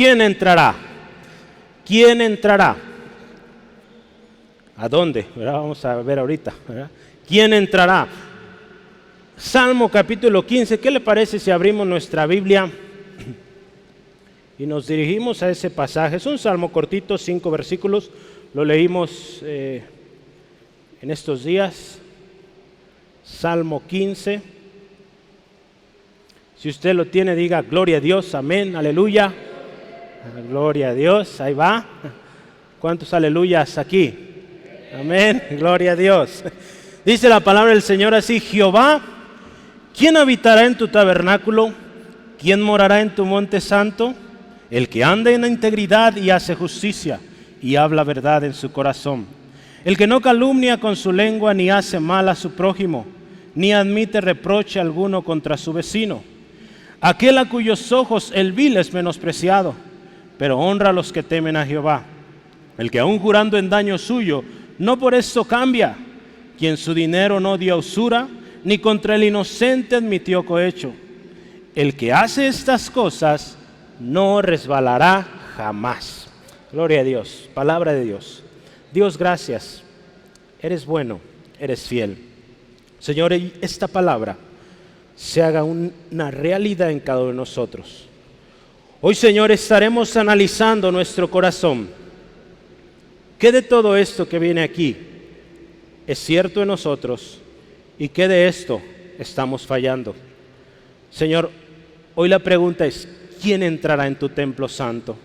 ¿quién entrará? ¿Quién entrará? ¿A dónde? ¿Verdad? Vamos a ver ahorita, ¿verdad? ¿Quién entrará? Salmo capítulo 15, ¿qué le parece si abrimos nuestra Biblia y nos dirigimos a ese pasaje? Es un salmo cortito, 5 versículos, lo leímos en estos días. Salmo 15. Si usted lo tiene, diga gloria a Dios, amén, aleluya. Gloria a Dios, ahí va. ¿Cuántos aleluyas aquí? Amén, gloria a Dios. Dice la palabra del Señor así: Jehová, ¿quién habitará en tu tabernáculo? ¿Quién morará en tu monte santo? El que anda en integridad y hace justicia y habla verdad en su corazón. El que no calumnia con su lengua ni hace mal a su prójimo, ni admite reproche alguno contra su vecino. Aquel a cuyos ojos el vil es menospreciado, pero honra a los que temen a Jehová. El que aun jurando en daño suyo, no por esto cambia. Quien su dinero no dio a usura, ni contra el inocente admitió cohecho. El que hace estas cosas no resbalará jamás. Gloria a Dios, palabra de Dios. Dios, gracias. Eres bueno, eres fiel. Señor, esta palabra se haga una realidad en cada uno de nosotros. Hoy, Señor, estaremos analizando nuestro corazón. ¿Qué de todo esto que viene aquí es cierto en nosotros y qué de esto estamos fallando? Señor, hoy la pregunta es: ¿quién entrará en tu templo santo?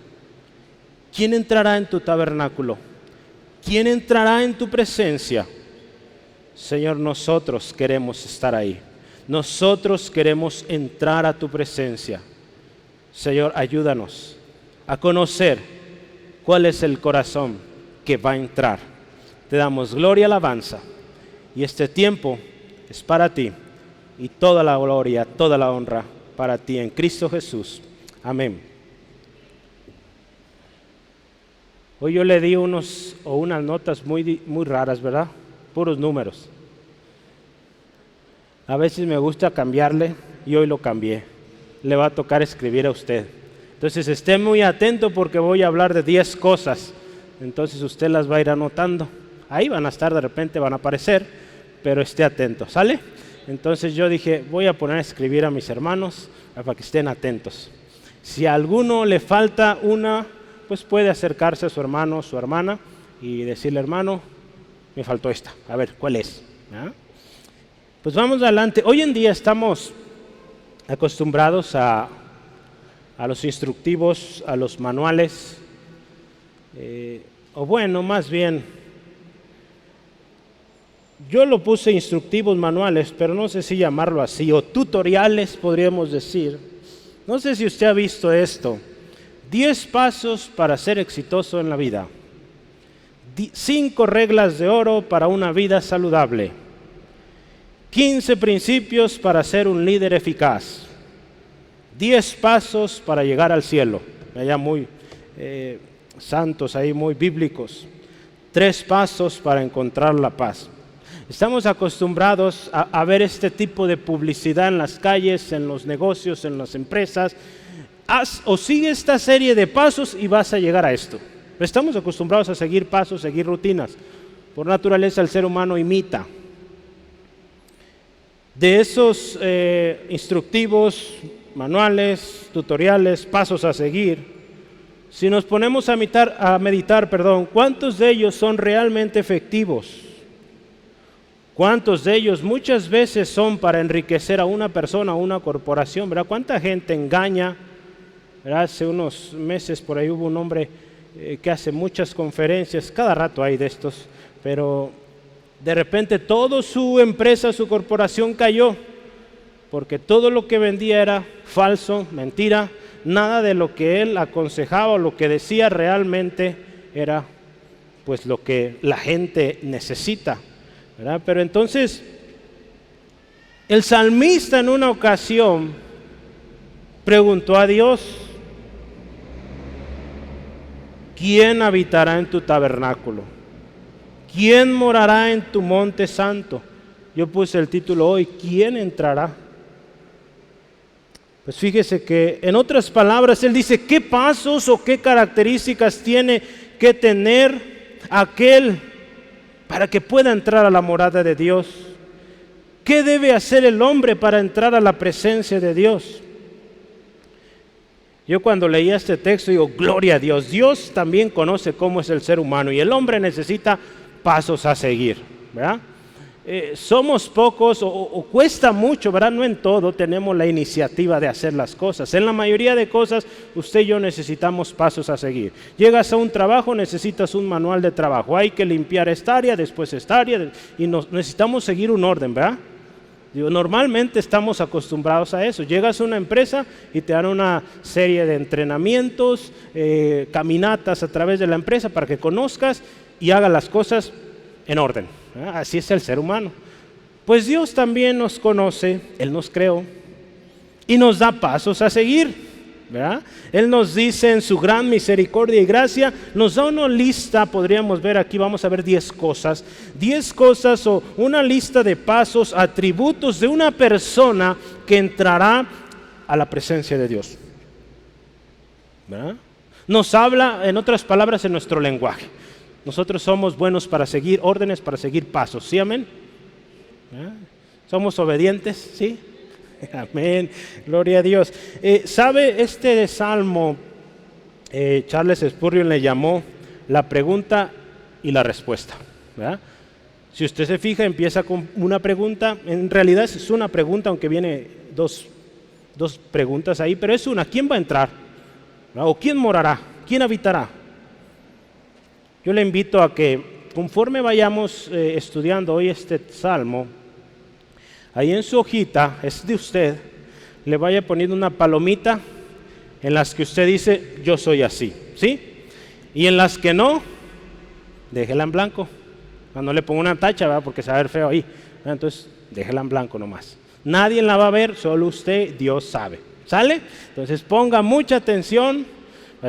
¿Quién entrará en tu tabernáculo? ¿Quién entrará en tu presencia? Señor, nosotros queremos estar ahí. Nosotros queremos entrar a tu presencia. Señor, ayúdanos a conocer cuál es el corazón que va a entrar. Te damos gloria y alabanza. Y este tiempo es para ti. Y toda la gloria, toda la honra para ti en Cristo Jesús. Amén. Hoy yo le di unas notas muy raras, ¿verdad? Puros números. A veces me gusta cambiarle y hoy lo cambié. Le va a tocar escribir a usted. Entonces esté muy atento porque voy a hablar de 10 cosas. Entonces usted las va a ir anotando. Ahí van a estar, de repente van a aparecer, pero esté atento, ¿sale? Entonces yo dije, voy a poner a escribir a mis hermanos para que estén atentos. Si a alguno le falta una, pues puede acercarse a su hermano o su hermana y decirle: hermano, me faltó esta. A ver, ¿cuál es? ¿Ah? Pues vamos adelante. Hoy en día estamos acostumbrados a los instructivos, a los manuales, o bueno, más bien, yo lo puse instructivos manuales, pero no sé si llamarlo así, o tutoriales podríamos decir. No sé si usted ha visto esto: 10 pasos para ser exitoso en la vida, 5 reglas de oro para una vida saludable, 15 principios para ser un líder eficaz, 10 pasos para llegar al cielo, allá muy santos, ahí muy bíblicos, 3 pasos para encontrar la paz. Estamos acostumbrados a ver este tipo de publicidad en las calles, en los negocios, en las empresas. Haz o sigue esta serie de pasos y vas a llegar a esto. Estamos acostumbrados a seguir pasos, seguir rutinas. Por naturaleza el ser humano imita. De esos instructivos, manuales, tutoriales, pasos a seguir, si nos ponemos a meditar, ¿cuántos de ellos son realmente efectivos? ¿Cuántos de ellos muchas veces son para enriquecer a una persona o una corporación? ¿Verdad? ¿Cuánta gente engaña? ¿Verdad? Hace unos meses por ahí hubo un hombre que hace muchas conferencias, cada rato hay de estos, pero de repente toda su empresa, su corporación cayó, porque todo lo que vendía era falso, mentira, nada de lo que él aconsejaba o lo que decía realmente era pues lo que la gente necesita, ¿verdad? Pero entonces el salmista en una ocasión preguntó a Dios: ¿quién habitará en tu tabernáculo? ¿Quién morará en tu monte santo? Yo puse el título hoy: ¿quién entrará? Pues fíjese que en otras palabras él dice, ¿qué pasos o qué características tiene que tener aquel para que pueda entrar a la morada de Dios? ¿Qué debe hacer el hombre para entrar a la presencia de Dios? Yo cuando leía este texto digo, gloria a Dios. Dios también conoce cómo es el ser humano y el hombre necesita pasos a seguir, ¿verdad? Somos pocos o cuesta mucho, ¿verdad? No en todo tenemos la iniciativa de hacer las cosas. En la mayoría de cosas, usted y yo necesitamos pasos a seguir. Llegas a un trabajo, necesitas un manual de trabajo. Hay que limpiar esta área, después esta área, y necesitamos seguir un orden, ¿verdad? Normalmente estamos acostumbrados a eso. Llegas a una empresa y te dan una serie de entrenamientos, caminatas a través de la empresa para que conozcas y hagas las cosas en orden. Así es el ser humano. Pues Dios también nos conoce, Él nos creó y nos da pasos a seguir, ¿verdad? Él nos dice en su gran misericordia y gracia, nos da una lista, podríamos ver aquí, vamos a ver 10 cosas o una lista de pasos, atributos de una persona que entrará a la presencia de Dios, ¿verdad? Nos habla, en otras palabras, en nuestro lenguaje. Nosotros somos buenos para seguir órdenes, para seguir pasos, ¿sí, amén? ¿Ah? ¿Somos obedientes? ¿Sí? Amén, gloria a Dios. ¿Sabe este salmo? Charles Spurgeon le llamó la pregunta y la respuesta, ¿verdad? Si usted se fija, empieza con una pregunta, en realidad es una pregunta, aunque viene dos preguntas ahí, pero es una, ¿quién va a entrar? ¿O quién morará? ¿Quién habitará? Yo le invito a que conforme vayamos estudiando hoy este salmo, ahí en su hojita, es de usted, le vaya poniendo una palomita en las que usted dice, yo soy así, ¿sí? Y en las que no, déjela en blanco. No le ponga una tacha, ¿verdad? Porque se va a ver feo ahí. Entonces, déjela en blanco nomás. Nadie la va a ver, solo usted, Dios sabe. ¿Sale? Entonces ponga mucha atención.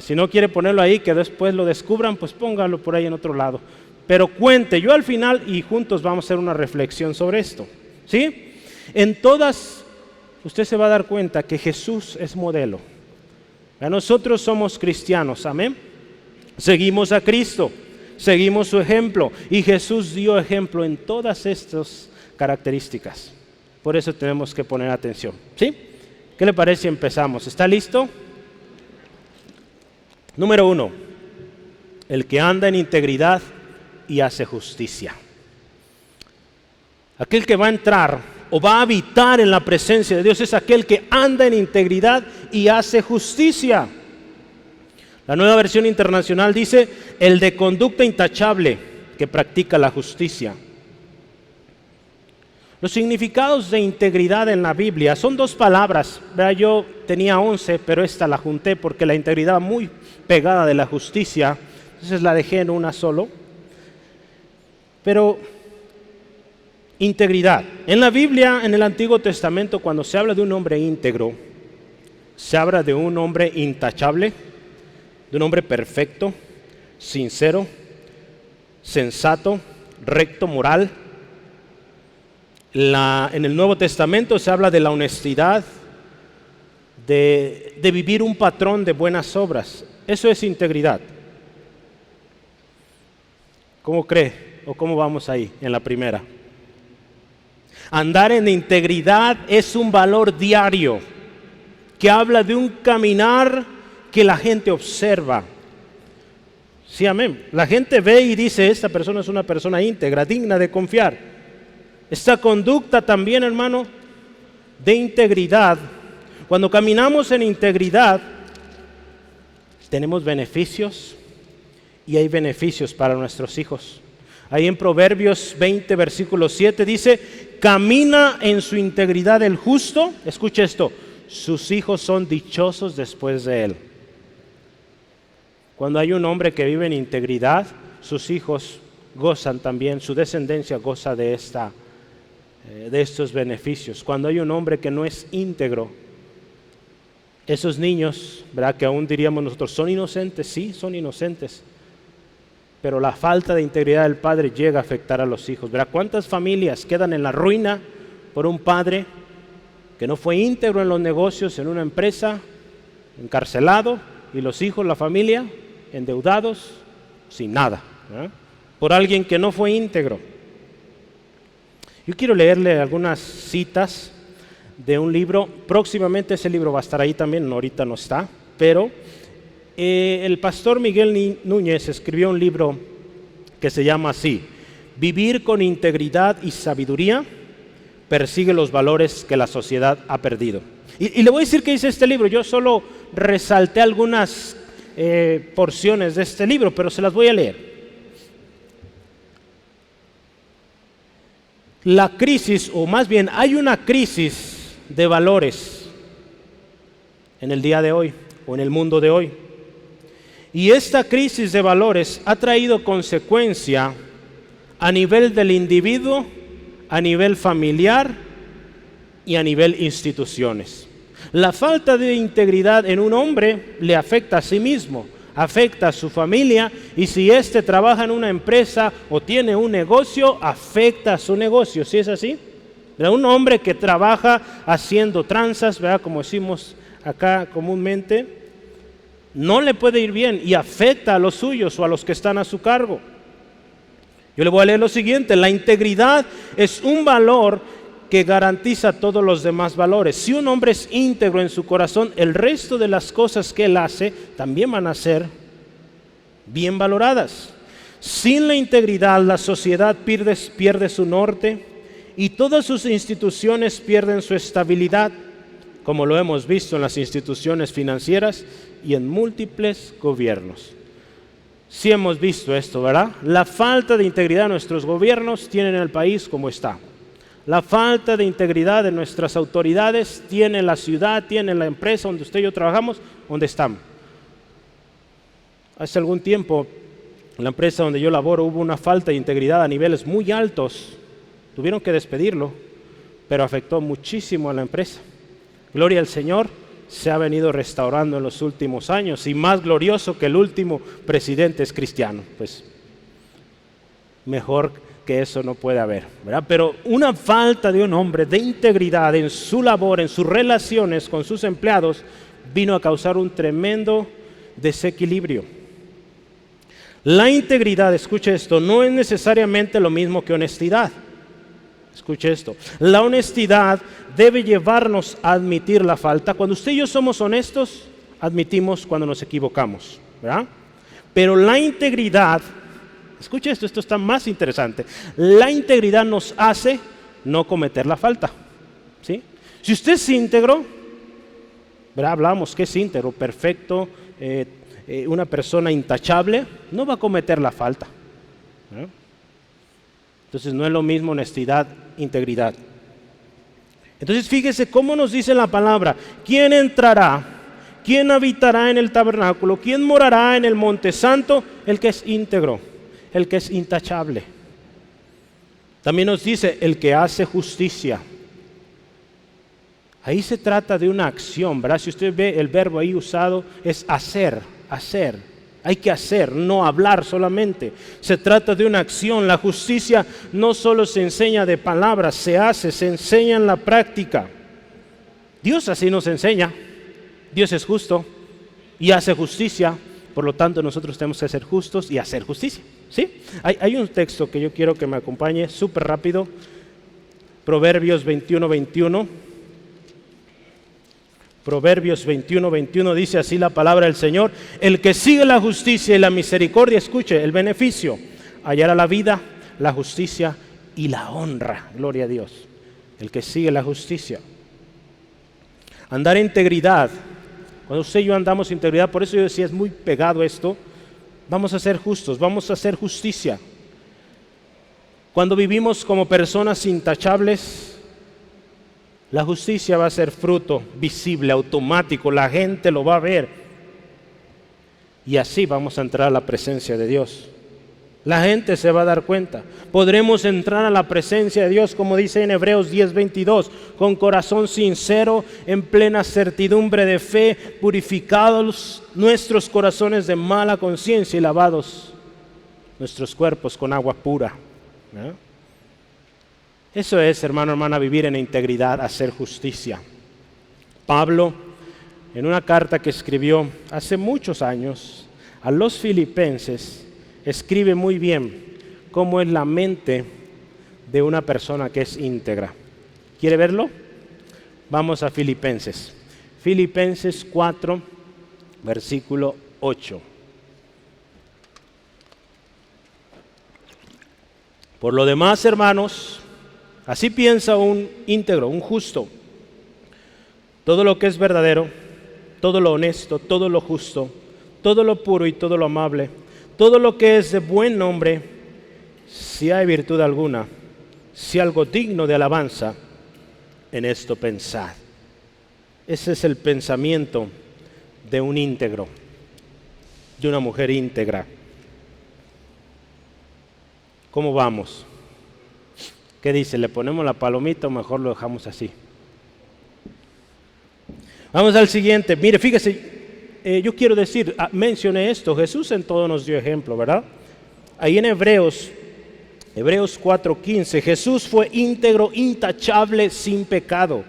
Si no quiere ponerlo ahí, que después lo descubran, pues póngalo por ahí en otro lado. Pero cuente, yo al final y juntos vamos a hacer una reflexión sobre esto, ¿sí? En todas, usted se va a dar cuenta que Jesús es modelo. Nosotros somos cristianos, amén. Seguimos a Cristo, seguimos su ejemplo y Jesús dio ejemplo en todas estas características. Por eso tenemos que poner atención, ¿sí? ¿Qué le parece si empezamos? ¿Está listo? Número 1, el que anda en integridad y hace justicia. Aquel que va a entrar o va a habitar en la presencia de Dios es aquel que anda en integridad y hace justicia. La Nueva Versión Internacional dice, el de conducta intachable que practica la justicia. Los significados de integridad en la Biblia son 2 palabras. Yo tenía 11, pero esta la junté porque la integridad va muy pegada de la justicia, entonces la dejé en una solo. Pero integridad. En la Biblia, en el Antiguo Testamento, cuando se habla de un hombre íntegro, se habla de un hombre intachable, de un hombre perfecto, sincero, sensato, recto, moral. En el Nuevo Testamento se habla de la honestidad, de vivir un patrón de buenas obras. Eso es integridad. ¿Cómo cree? ¿O cómo vamos ahí en la primera? Andar en integridad es un valor diario que habla de un caminar que la gente observa. Sí, amén. La gente ve y dice, esta persona es una persona íntegra, digna de confiar. Esta conducta también, hermano, de integridad. Cuando caminamos en integridad, tenemos beneficios y hay beneficios para nuestros hijos. Ahí en Proverbios 20, versículo 7 dice, camina en su integridad el justo. Escuche esto, sus hijos son dichosos después de él. Cuando hay un hombre que vive en integridad, sus hijos gozan también, su descendencia goza de estos beneficios. Cuando hay un hombre que no es íntegro, esos niños, ¿verdad? Que aún diríamos nosotros, ¿son inocentes? Sí, son inocentes. Pero la falta de integridad del padre llega a afectar a los hijos, ¿verdad? ¿Cuántas familias quedan en la ruina por un padre que no fue íntegro en los negocios, en una empresa, encarcelado, y los hijos, la familia, endeudados, sin nada, ¿verdad? Por alguien que no fue íntegro. Yo quiero leerle algunas citas de un libro. Próximamente ese libro va a estar ahí también, ahorita no está, pero el pastor Miguel Núñez escribió un libro que se llama así: Vivir con integridad y sabiduría, persigue los valores que la sociedad ha perdido. Y le voy a decir qué dice este libro. Yo solo resalté algunas porciones de este libro, pero se las voy a leer. La crisis, o más bien hay una crisis de valores en el día de hoy o en el mundo de hoy. Y esta crisis de valores ha traído consecuencia a nivel del individuo, a nivel familiar y a nivel instituciones. La falta de integridad en un hombre le afecta a sí mismo, afecta a su familia, y si éste trabaja en una empresa o tiene un negocio, afecta a su negocio. ¿Sí es así? Un hombre que trabaja haciendo tranzas, ¿verdad?, como decimos acá comúnmente, no le puede ir bien y afecta a los suyos o a los que están a su cargo. Yo le voy a leer lo siguiente: la integridad es un valor que garantiza todos los demás valores. Si un hombre es íntegro en su corazón, el resto de las cosas que él hace también van a ser bien valoradas. Sin la integridad, la sociedad pierde su norte y todas sus instituciones pierden su estabilidad, como lo hemos visto en las instituciones financieras y en múltiples gobiernos. Sí hemos visto esto, ¿verdad? La falta de integridad de nuestros gobiernos tienen el país como está. La falta de integridad de nuestras autoridades tiene la ciudad, tiene la empresa donde usted y yo trabajamos, donde estamos. Hace algún tiempo, en la empresa donde yo laboro, hubo una falta de integridad a niveles muy altos. Tuvieron que despedirlo, pero afectó muchísimo a la empresa. Gloria al Señor, se ha venido restaurando en los últimos años, y más glorioso que el último presidente es cristiano. Pues mejor que eso no puede haber, ¿verdad? Pero una falta de un hombre de integridad en su labor, en sus relaciones con sus empleados, vino a causar un tremendo desequilibrio. La integridad, escuche esto, no es necesariamente lo mismo que honestidad. Escuche esto: la honestidad debe llevarnos a admitir la falta. Cuando usted y yo somos honestos, admitimos cuando nos equivocamos, ¿verdad? Pero la integridad, escuche esto, esto está más interesante. La integridad nos hace no cometer la falta, ¿sí? Si usted es íntegro, ¿verdad? Hablamos que es íntegro, perfecto, una persona intachable, no va a cometer la falta, ¿verdad? Entonces no es lo mismo honestidad, integridad. Entonces fíjese cómo nos dice la palabra: ¿quién entrará? ¿Quién habitará en el tabernáculo? ¿Quién morará en el monte santo? El que es íntegro, el que es intachable. También nos dice: el que hace justicia. Ahí se trata de una acción, ¿verdad? Si usted ve el verbo ahí usado, es hacer, hacer. Hay que hacer, no hablar solamente. Se trata de una acción. La justicia no solo se enseña de palabras, se hace, se enseña en la práctica. Dios así nos enseña. Dios es justo y hace justicia. Por lo tanto, nosotros tenemos que ser justos y hacer justicia, ¿sí? Hay un texto que yo quiero que me acompañe súper rápido. Proverbios 21:21. Proverbios 21:21 dice así la palabra del Señor: el que sigue la justicia y la misericordia, escuche, el beneficio, hallará la vida, la justicia y la honra. Gloria a Dios. El que sigue la justicia. Andar en integridad. Cuando usted y yo andamos en integridad, por eso yo decía, es muy pegado esto. Vamos a ser justos, vamos a hacer justicia. Cuando vivimos como personas intachables, la justicia va a ser fruto visible, automático, la gente lo va a ver. Y así vamos a entrar a la presencia de Dios. La gente se va a dar cuenta. Podremos entrar a la presencia de Dios, como dice en Hebreos 10:22, con corazón sincero, en plena certidumbre de fe, purificados nuestros corazones de mala conciencia y lavados nuestros cuerpos con agua pura, ¿no? Eso es, hermano, hermana, vivir en integridad, hacer justicia. Pablo, en una carta que escribió hace muchos años a los filipenses, escribe muy bien cómo es la mente de una persona que es íntegra. ¿Quiere verlo? Vamos a Filipenses. Filipenses 4, versículo 8. Por lo demás, hermanos, así piensa un íntegro, un justo. Todo lo que es verdadero, todo lo honesto, todo lo justo, todo lo puro y todo lo amable, todo lo que es de buen nombre, si hay virtud alguna, si algo digno de alabanza, en esto pensad. Ese es el pensamiento de un íntegro, de una mujer íntegra. ¿Cómo vamos? ¿Qué dice? ¿Le ponemos la palomita o mejor lo dejamos así? Vamos al siguiente. Mire, fíjese, yo quiero decir, mencioné esto, Jesús en todo nos dio ejemplo, ¿verdad? Ahí en Hebreos 4:15, Jesús fue íntegro, intachable, sin pecado.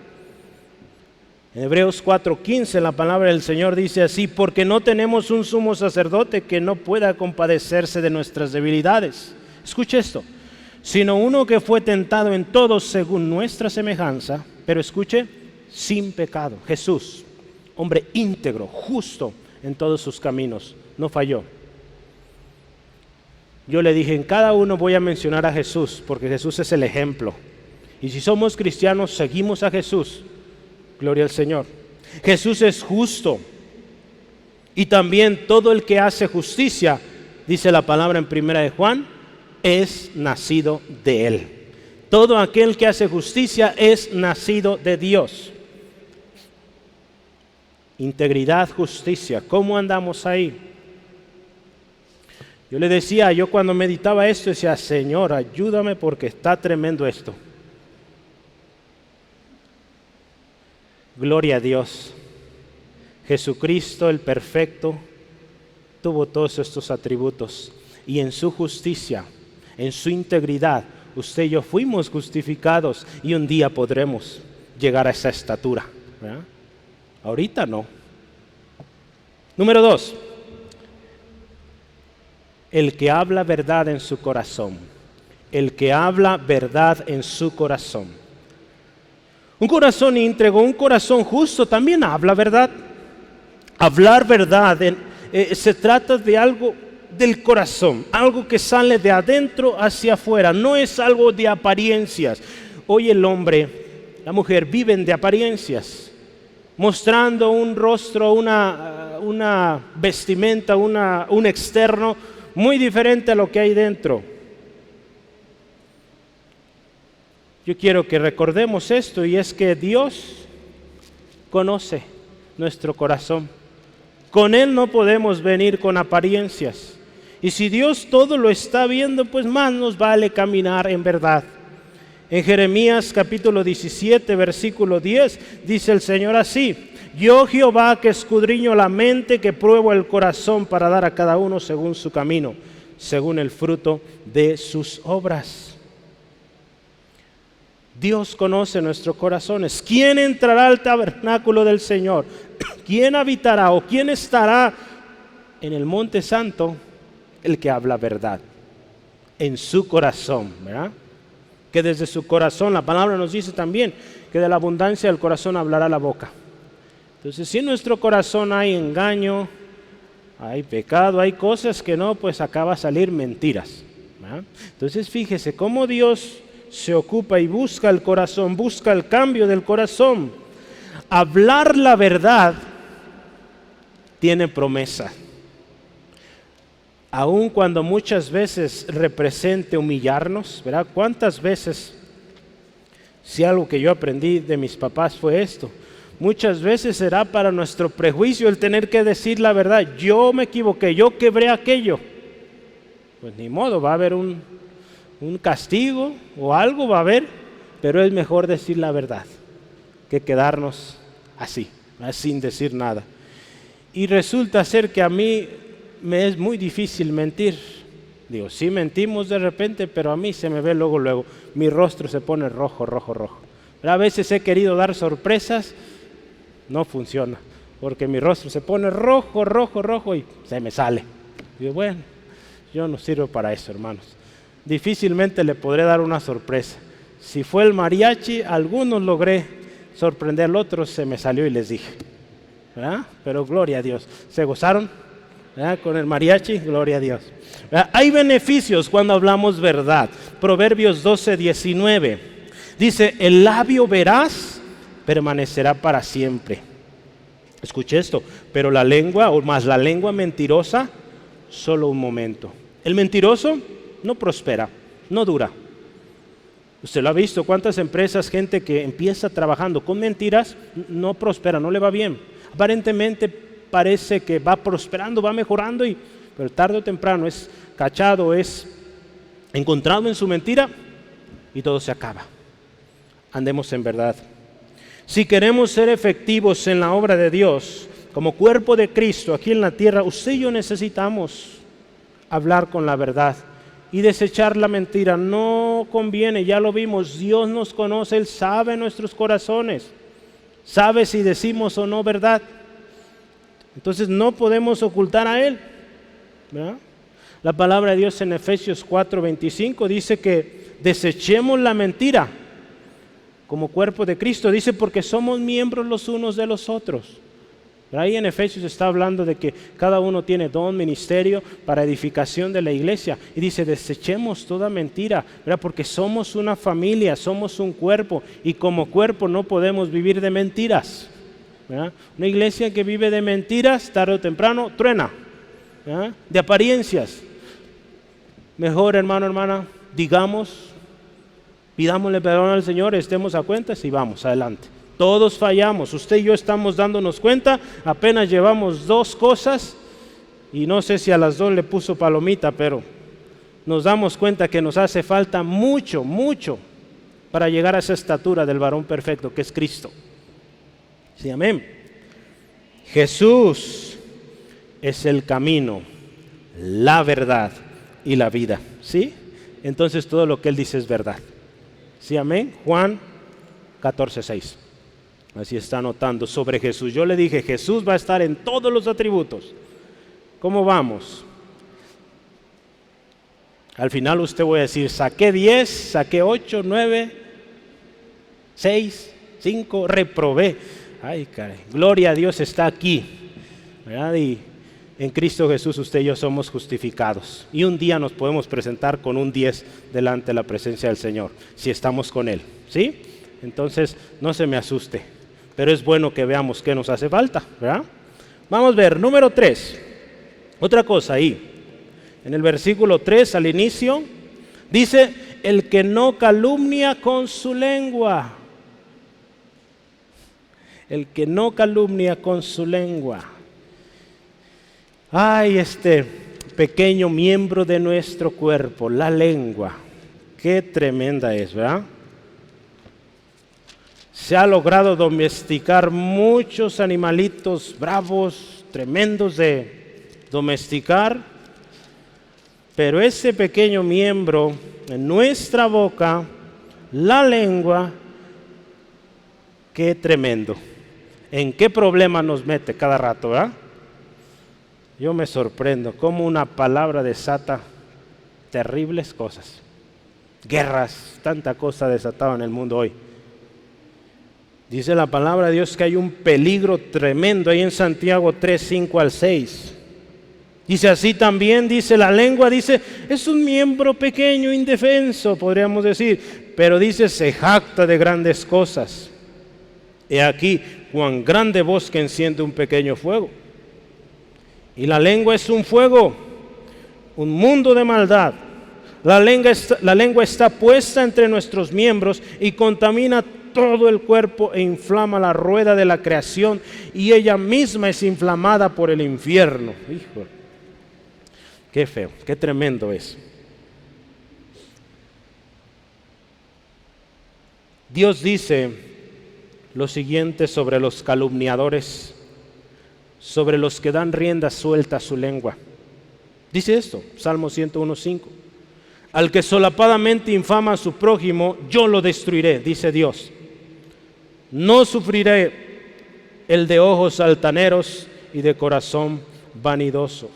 En Hebreos 4:15 la palabra del Señor dice así: porque no tenemos un sumo sacerdote que no pueda compadecerse de nuestras debilidades. Escuche esto, sino uno que fue tentado en todo según nuestra semejanza, pero escuche, sin pecado. Jesús, hombre íntegro, justo en todos sus caminos, no falló. Yo le dije, en cada uno voy a mencionar a Jesús, porque Jesús es el ejemplo. Y si somos cristianos, seguimos a Jesús. Gloria al Señor. Jesús es justo. Y también todo el que hace justicia, dice la palabra en 1 de Juan, es nacido de Él. Todo aquel que hace justicia es nacido de Dios. Integridad, justicia. ¿Cómo andamos ahí? Yo le decía, yo cuando meditaba esto, decía, Señor, ayúdame porque está tremendo esto. Gloria a Dios. Jesucristo, el perfecto, tuvo todos estos atributos. Y en su justicia, en su integridad, usted y yo fuimos justificados y un día podremos llegar a esa estatura, ¿verdad? Ahorita no. Número 2. El que habla verdad en su corazón. El que habla verdad en su corazón. Un corazón íntegro, un corazón justo también habla verdad. Hablar verdad se trata de algo del corazón, algo que sale de adentro hacia afuera, no es algo de apariencias. Hoy el hombre, la mujer viven de apariencias, mostrando un rostro, una vestimenta, un externo muy diferente a lo que hay dentro. Yo quiero que recordemos esto, y es que Dios conoce nuestro corazón. Con Él no podemos venir con apariencias. Y si Dios todo lo está viendo, pues más nos vale caminar en verdad. En Jeremías capítulo 17, versículo 10, dice el Señor así: yo Jehová que escudriño la mente, que pruebo el corazón para dar a cada uno según su camino, según el fruto de sus obras. Dios conoce nuestros corazones. ¿Quién entrará al tabernáculo del Señor? ¿Quién habitará o quién estará en el monte santo? El que habla verdad en su corazón, ¿verdad? Que desde su corazón, la palabra nos dice también que de la abundancia del corazón hablará la boca. Entonces, si en nuestro corazón hay engaño, hay pecado, hay cosas que no, pues acaba a salir mentiras, ¿verdad? Entonces, fíjese cómo Dios se ocupa y busca el corazón, busca el cambio del corazón. Hablar la verdad tiene promesa. Aun cuando muchas veces represente humillarnos, ¿verdad? ¿Cuántas veces, si algo que yo aprendí de mis papás fue esto, muchas veces será para nuestro prejuicio el tener que decir la verdad? Yo me equivoqué, yo quebré aquello. Pues ni modo, va a haber un castigo o algo va a haber, pero es mejor decir la verdad que quedarnos así, sin decir nada. Y resulta ser que a mí me es muy difícil mentir. Digo, sí mentimos de repente, pero a mí se me ve luego, mi rostro se pone rojo. Pero a veces he querido dar sorpresas, no funciona, porque mi rostro se pone rojo y se me sale. Digo, bueno, yo no sirvo para eso, hermanos. Difícilmente le podré dar una sorpresa. Si fue el mariachi, algunos logré sorprender, otros se me salió y les dije, ¿verdad? Pero gloria a Dios, ¿se gozaron? ¿Verdad? Con el mariachi, gloria a Dios. ¿Verdad? Hay beneficios cuando hablamos verdad. Proverbios 12:19 dice, el labio veraz permanecerá para siempre. Escuche esto, pero la lengua, o más la lengua mentirosa, solo un momento. El mentiroso no prospera, no dura. Usted lo ha visto, cuántas empresas, gente que empieza trabajando con mentiras, no prospera, no le va bien. Aparentemente parece que va prosperando, va mejorando, pero tarde o temprano es cachado, es encontrado en su mentira y todo se acaba. Andemos en verdad. Si queremos ser efectivos en la obra de Dios, como cuerpo de Cristo aquí en la tierra, usted y yo necesitamos hablar con la verdad y desechar la mentira. No conviene, ya lo vimos, Dios nos conoce, Él sabe nuestros corazones, sabe si decimos o no verdad. Entonces no podemos ocultar a Él, ¿verdad? La palabra de Dios en Efesios 4:25 dice que desechemos la mentira como cuerpo de Cristo. Dice porque somos miembros los unos de los otros. Pero ahí en Efesios está hablando de que cada uno tiene don, ministerio para edificación de la iglesia. Y dice, desechemos toda mentira, ¿verdad? Porque somos una familia, somos un cuerpo. Y como cuerpo no podemos vivir de mentiras, ¿verdad? Una iglesia que vive de mentiras, tarde o temprano, truena, ¿verdad? De apariencias. Mejor, hermano, hermana, digamos, pidámosle perdón al Señor, estemos a cuentas y vamos adelante. Todos fallamos, usted y yo estamos dándonos cuenta, apenas llevamos 2 cosas y no sé si a las 2 le puso palomita, pero nos damos cuenta que nos hace falta mucho para llegar a esa estatura del varón perfecto que es Cristo. Sí, amén. Jesús es el camino, la verdad y la vida, ¿sí? Entonces todo lo que Él dice es verdad. Sí, amén. Juan 14:6. Así está anotando sobre Jesús. Yo le dije, Jesús va a estar en todos los atributos. ¿Cómo vamos? Al final usted voy a decir, saqué 10, saqué 8, 9, 6, 5, reprobé. Ay, caray, gloria a Dios está aquí, ¿verdad? Y en Cristo Jesús usted y yo somos justificados. Y un día nos podemos presentar con un 10 delante de la presencia del Señor, si estamos con Él, ¿sí? Entonces, no se me asuste, pero es bueno que veamos qué nos hace falta, ¿verdad? Vamos a ver, número 3, otra cosa ahí. En el versículo 3 al inicio, dice, el que no calumnia con su lengua. El que no calumnia con su lengua. Ay, este pequeño miembro de nuestro cuerpo, la lengua. Qué tremenda es, ¿verdad? Se ha logrado domesticar muchos animalitos bravos, tremendos de domesticar, pero ese pequeño miembro en nuestra boca, la lengua, qué tremendo. ¿En qué problema nos mete cada rato, verdad? Yo me sorprendo cómo una palabra desata terribles cosas. Guerras, tanta cosa desatada en el mundo hoy. Dice la palabra de Dios que hay un peligro tremendo ahí en Santiago 3, 5 al 6. Dice así también, dice la lengua, dice, es un miembro pequeño, indefenso, podríamos decir, pero dice, se jacta de grandes cosas. He aquí, cuán grande bosque enciende un pequeño fuego. Y la lengua es un fuego, un mundo de maldad. La lengua está puesta entre nuestros miembros y contamina todo el cuerpo e inflama la rueda de la creación y ella misma es inflamada por el infierno. Hijo, qué feo, qué tremendo es. Dios dice lo siguiente sobre los calumniadores, sobre los que dan rienda suelta a su lengua. Dice esto, Salmo 101:5. Al que solapadamente infama a su prójimo, yo lo destruiré, dice Dios. No sufriré el de ojos altaneros y de corazón vanidoso.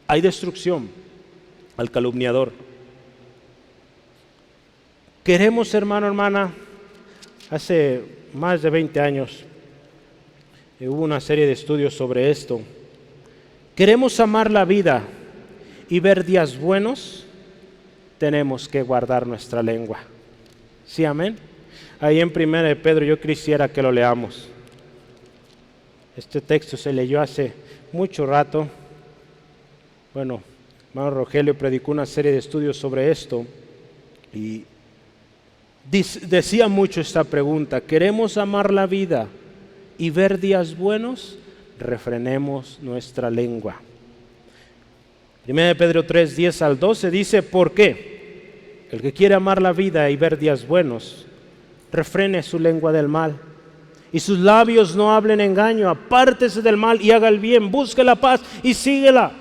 Hay destrucción al calumniador. Queremos, hermano, hermana, hace más de 20 años hubo una serie de estudios sobre esto. Queremos amar la vida y ver días buenos, tenemos que guardar nuestra lengua. ¿Sí, amén? Ahí en 1 de Pedro yo quisiera que lo leamos. Este texto se leyó hace mucho rato. Bueno, hermano Rogelio predicó una serie de estudios sobre esto y decía mucho esta pregunta: ¿queremos amar la vida y ver días buenos? Refrenemos nuestra lengua. 1 de Pedro 3, 10 al 12 dice: ¿por qué? El que quiere amar la vida y ver días buenos, refrene su lengua del mal y sus labios no hablen engaño. Apártese del mal y haga el bien, busque la paz y síguela.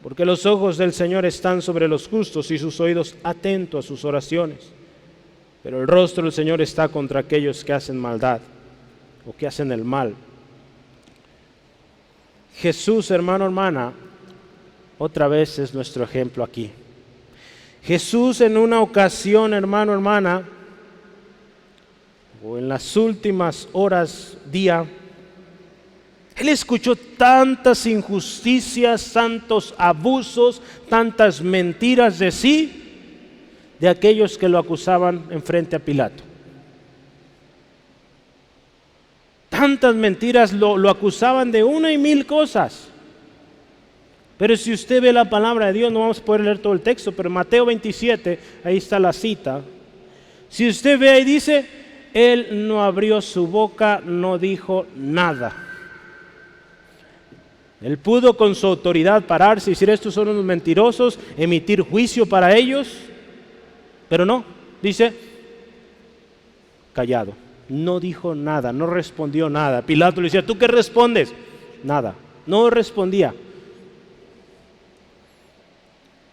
Porque los ojos del Señor están sobre los justos y sus oídos atentos a sus oraciones. Pero el rostro del Señor está contra aquellos que hacen maldad o que hacen el mal. Jesús, hermano, hermana, otra vez es nuestro ejemplo aquí. Jesús en una ocasión, hermano, hermana, o en las últimas horas, día, Él escuchó tantas injusticias, tantos abusos, tantas mentiras de sí, de aquellos que lo acusaban en frente a Pilato. Tantas mentiras, lo acusaban de una y mil cosas. Pero si usted ve la palabra de Dios, no vamos a poder leer todo el texto, pero en Mateo 27, ahí está la cita. Si usted ve ahí dice, Él no abrió su boca, no dijo nada. Él pudo con su autoridad pararse y decir: estos son unos mentirosos, emitir juicio para ellos, pero no, dice, callado, no dijo nada, no respondió nada. Pilato le decía: ¿tú qué respondes? Nada, no respondía.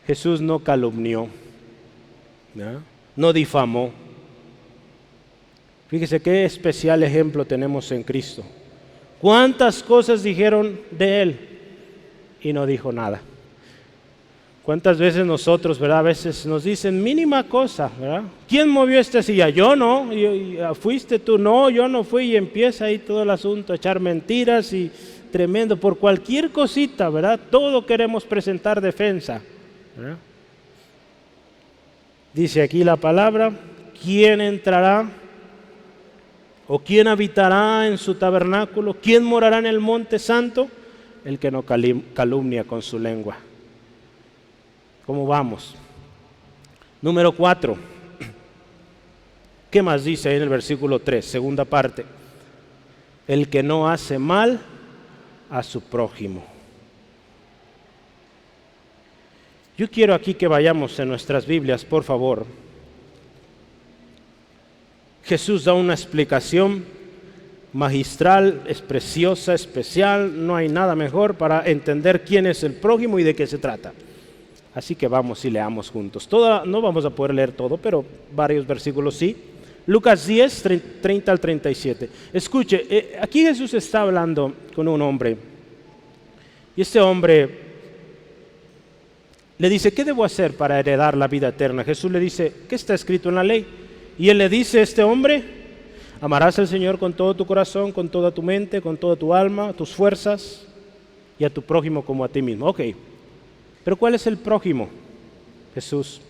Jesús no calumnió, no difamó. Fíjese qué especial ejemplo tenemos en Cristo. ¿Cuántas cosas dijeron de Él y no dijo nada? ¿Cuántas veces nosotros, verdad? A veces nos dicen mínima cosa, ¿verdad? ¿Quién movió esta silla? Yo no. ¿Fuiste tú? No, yo no fui. Y empieza ahí todo el asunto, a echar mentiras y tremendo. Por cualquier cosita, ¿verdad? Todo queremos presentar defensa, ¿verdad? Dice aquí la palabra: ¿quién entrará o quién habitará en su tabernáculo? ¿Quién morará en el monte santo? El que no calumnia con su lengua. ¿Cómo vamos? Número 4. ¿Qué más dice ahí en el versículo 3, segunda parte? El que no hace mal a su prójimo. Yo quiero aquí que vayamos en nuestras Biblias, por favor. Jesús da una explicación magistral, es preciosa, especial. No hay nada mejor para entender quién es el prójimo y de qué se trata. Así que vamos y leamos juntos. No vamos a poder leer todo, pero varios versículos sí. Lucas 10, 30 al 37. Escuche, aquí Jesús está hablando con un hombre. Y este hombre le dice: ¿qué debo hacer para heredar la vida eterna? Jesús le dice: ¿qué está escrito en la ley? Y él le dice a este hombre: amarás al Señor con todo tu corazón, con toda tu mente, con toda tu alma, tus fuerzas, y a tu prójimo como a ti mismo. Ok, pero ¿cuál es el prójimo? Jesús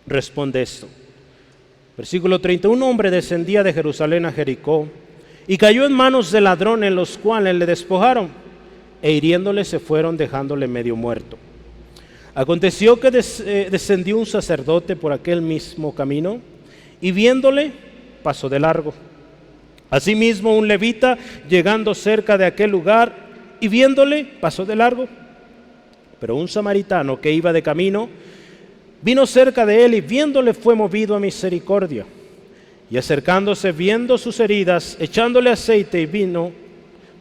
responde esto. Versículo 30. Un hombre descendía de Jerusalén a Jericó y cayó en manos de ladrones, los cuales le despojaron e hiriéndole se fueron, dejándole medio muerto. Aconteció que descendió un sacerdote por aquel mismo camino y viéndole pasó de largo. Asimismo un levita, llegando cerca de aquel lugar y viéndole pasó de largo. Pero un samaritano que iba de camino vino cerca de él y viéndole fue movido a misericordia. Y acercándose, viendo sus heridas, echándole aceite y vino,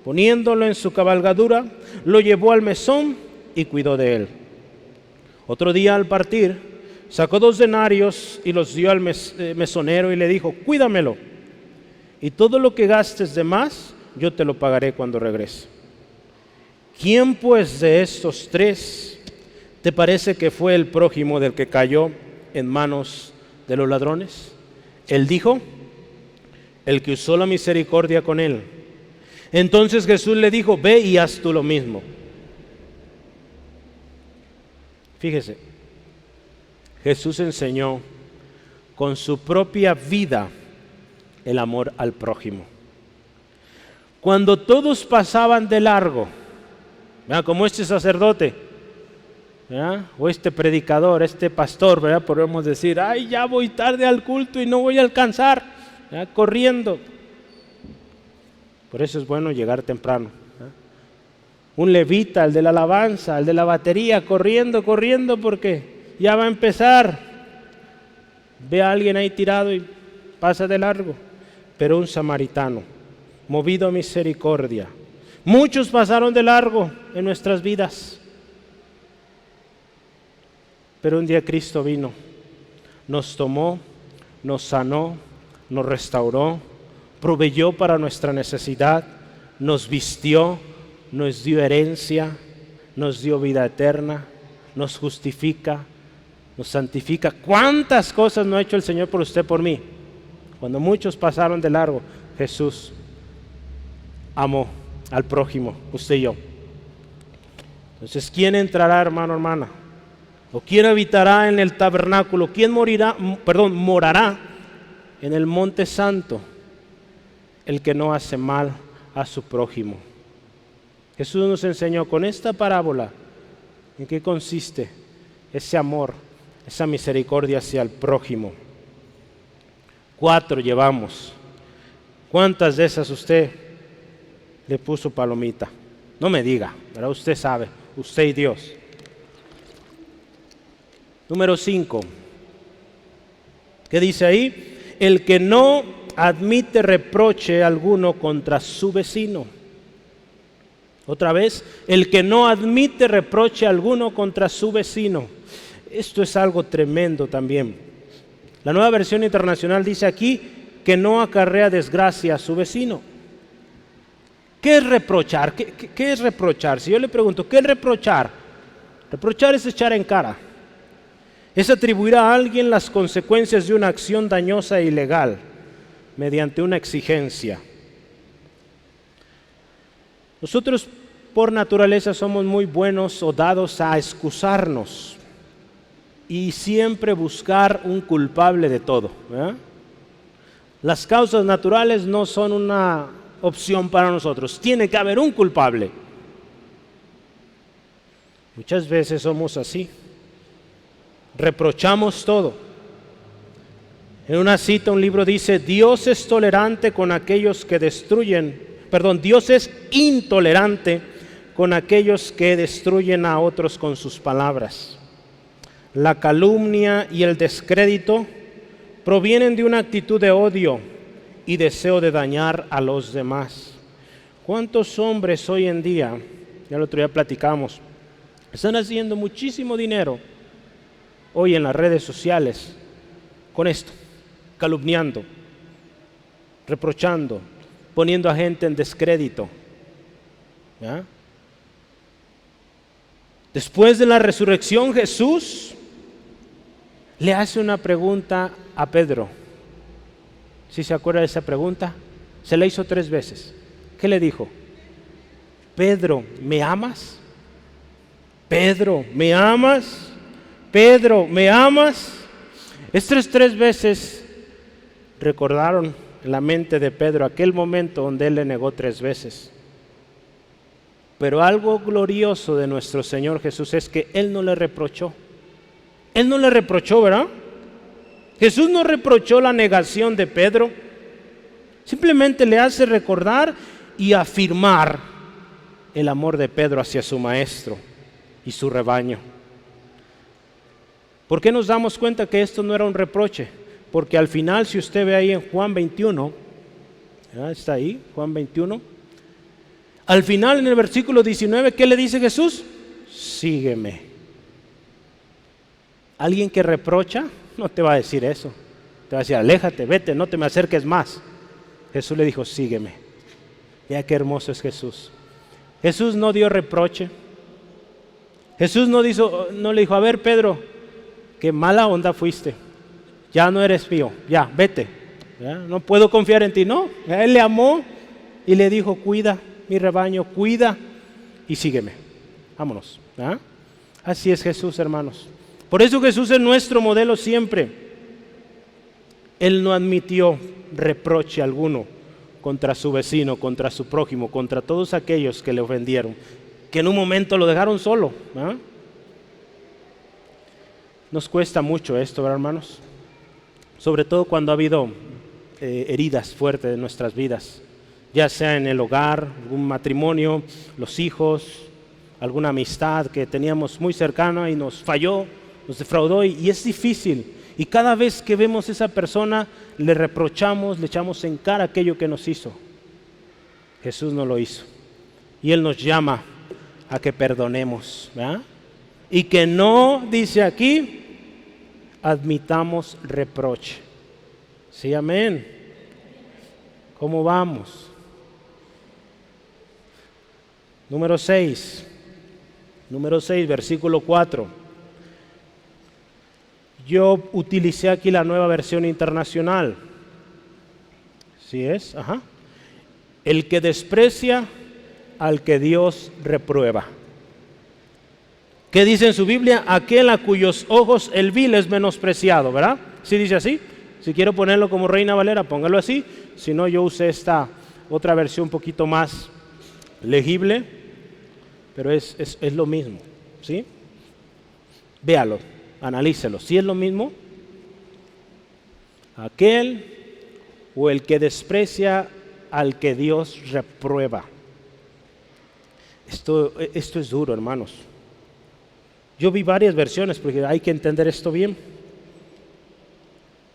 Poniéndolo en su cabalgadura, lo llevó al mesón y cuidó de él. Otro día al partir, sacó 2 denarios y los dio al mesonero y le dijo: cuídamelo, y todo lo que gastes de más, yo te lo pagaré cuando regrese. ¿Quién pues de estos 3 te parece que fue el prójimo del que cayó en manos de los ladrones? Él dijo: el que usó la misericordia con él. Entonces Jesús le dijo: ve y haz tú lo mismo. Fíjese, Jesús enseñó con su propia vida el amor al prójimo. Cuando todos pasaban de largo, ¿verdad?, como este sacerdote, ¿verdad?, o este predicador, este pastor, ¿verdad?, podemos decir: ay, ya voy tarde al culto y no voy a alcanzar, ¿verdad?, corriendo. Por eso es bueno llegar temprano. Un levita, el de la alabanza, el de la batería, corriendo porque ya va a empezar. Ve a alguien ahí tirado y pasa de largo. Pero un samaritano, movido a misericordia. Muchos pasaron de largo en nuestras vidas. Pero un día Cristo vino, nos tomó, nos sanó, nos restauró, proveyó para nuestra necesidad, nos vistió, nos dio herencia, nos dio vida eterna, nos justifica, nos santifica. ¿Cuántas cosas no ha hecho el Señor por usted, por mí? Cuando muchos pasaron de largo, Jesús amó al prójimo, usted y yo. Entonces, ¿quién entrará, hermano, hermana? ¿O quién habitará en el tabernáculo? ¿Quién morará en el monte santo? El que no hace mal a su prójimo. Jesús nos enseñó con esta parábola en qué consiste ese amor, esa misericordia hacia el prójimo. 4 llevamos. ¿Cuántas de esas usted le puso palomita? No me diga, pero usted sabe, usted y Dios. Número 5. ¿Qué dice ahí? El que no admite reproche alguno contra su vecino. Otra vez, el que no admite reproche alguno contra su vecino. Esto es algo tremendo también. La Nueva Versión Internacional dice aquí que no acarrea desgracia a su vecino. ¿Qué es reprochar? ¿Qué es reprochar? Si yo le pregunto, ¿qué es reprochar? Reprochar es echar en cara. Es atribuir a alguien las consecuencias de una acción dañosa e ilegal mediante una exigencia. Nosotros por naturaleza somos muy buenos o dados a excusarnos y siempre buscar un culpable de todo, ¿verdad? Las causas naturales no son una opción para nosotros, tiene que haber un culpable. Muchas veces somos así, reprochamos todo. En una cita, un libro dice: Dios es tolerante con aquellos que Dios es intolerante con aquellos que destruyen a otros con sus palabras. La calumnia y el descrédito provienen de una actitud de odio y deseo de dañar a los demás. ¿Cuántos hombres hoy en día, ya el otro día platicamos, están haciendo muchísimo dinero hoy en las redes sociales con esto? Calumniando, reprochando, poniendo a gente en descrédito. ¿Ya? Después de la resurrección, Jesús le hace una pregunta a Pedro. ¿Sí se acuerda de esa pregunta? Se la hizo 3 veces. ¿Qué le dijo? Pedro, ¿me amas? Pedro, ¿me amas? Pedro, ¿me amas? Estas 3 veces recordaron en la mente de Pedro aquel momento donde él le negó 3 veces. Pero algo glorioso de nuestro Señor Jesús es que Él no le reprochó. Él no le reprochó, ¿verdad? Jesús no reprochó la negación de Pedro. Simplemente le hace recordar y afirmar el amor de Pedro hacia su maestro y su rebaño. ¿Por qué nos damos cuenta que esto no era un reproche? Porque al final, si usted ve ahí en Juan 21, ¿ya está ahí? Juan 21. Al final, en el versículo 19, ¿qué le dice Jesús? Sígueme. Alguien que reprocha no te va a decir eso. Te va a decir, aléjate, vete, no te me acerques más. Jesús le dijo, sígueme. Ya qué hermoso es Jesús. Jesús no dio reproche. Jesús no le dijo, a ver, Pedro, qué mala onda fuiste. Ya no eres mío, ya, vete. ¿Ya? No puedo confiar en ti. No, Él le amó y le dijo, cuida mi rebaño, cuida y sígueme. Vámonos. ¿Ya? Así es Jesús, hermanos. Por eso Jesús es nuestro modelo siempre. Él no admitió reproche alguno contra su vecino, contra su prójimo, contra todos aquellos que le ofendieron, que en un momento lo dejaron solo. ¿Ah? Nos cuesta mucho esto, ¿verdad, hermanos? Sobre todo cuando ha habido heridas fuertes en nuestras vidas, ya sea en el hogar, algún matrimonio, los hijos, alguna amistad que teníamos muy cercana y nos falló, nos defraudó y es difícil. Y cada vez que vemos a esa persona, le reprochamos, le echamos en cara aquello que nos hizo. Jesús no lo hizo. Y Él nos llama a que perdonemos, ¿verdad? Y que no, dice aquí, admitamos reproche. Sí, amén. ¿Cómo vamos? Número 6, versículo 4. Yo utilicé aquí la Nueva Versión Internacional. ¿Sí es? Ajá. El que desprecia al que Dios reprueba. ¿Qué dice en su Biblia? Aquel a cuyos ojos el vil es menospreciado, ¿verdad? ¿Sí dice así? Si quiero ponerlo como Reina Valera, póngalo así. Si no, yo usé esta otra versión un poquito más legible, pero es lo mismo, ¿sí? Véalo, analícelo. ¿Sí es lo mismo? Aquel o el que desprecia al que Dios reprueba. Esto es duro, hermanos. Yo vi varias versiones porque hay que entender esto bien.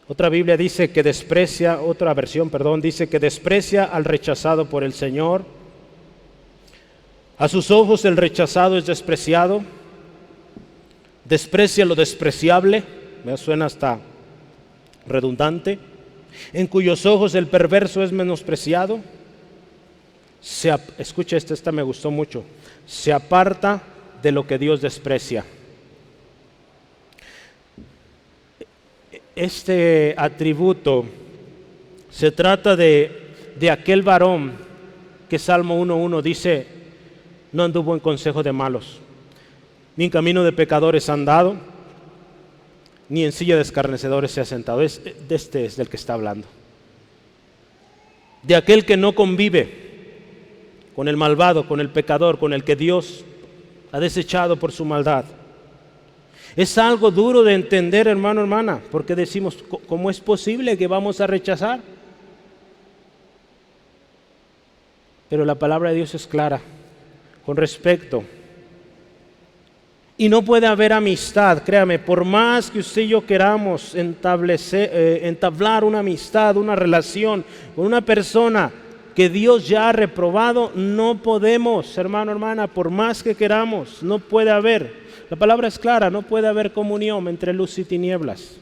Otra Biblia dice que desprecia, otra versión, perdón, dice que desprecia al rechazado por el Señor. A sus ojos el rechazado es despreciado. Desprecia lo despreciable. Me suena hasta redundante. En cuyos ojos el perverso es menospreciado. Escucha esta me gustó mucho. Se aparta de lo que Dios desprecia. Este atributo se trata de aquel varón que Salmo 1:1 dice, no anduvo en consejo de malos, ni en camino de pecadores ha andado, ni en silla de escarnecedores se ha sentado. Este es del que está hablando. De aquel que no convive con el malvado, con el pecador, con el que Dios ha desechado por su maldad. Es algo duro de entender, hermano, hermana, porque decimos, ¿cómo es posible que vamos a rechazar? Pero la palabra de Dios es clara con respecto. Y no puede haber amistad, créame, por más que usted y yo queramos entablar una amistad, una relación con una persona que Dios ya ha reprobado, no podemos, hermano, hermana, por más que queramos, no puede haber. La palabra es clara, no puede haber comunión entre luz y tinieblas.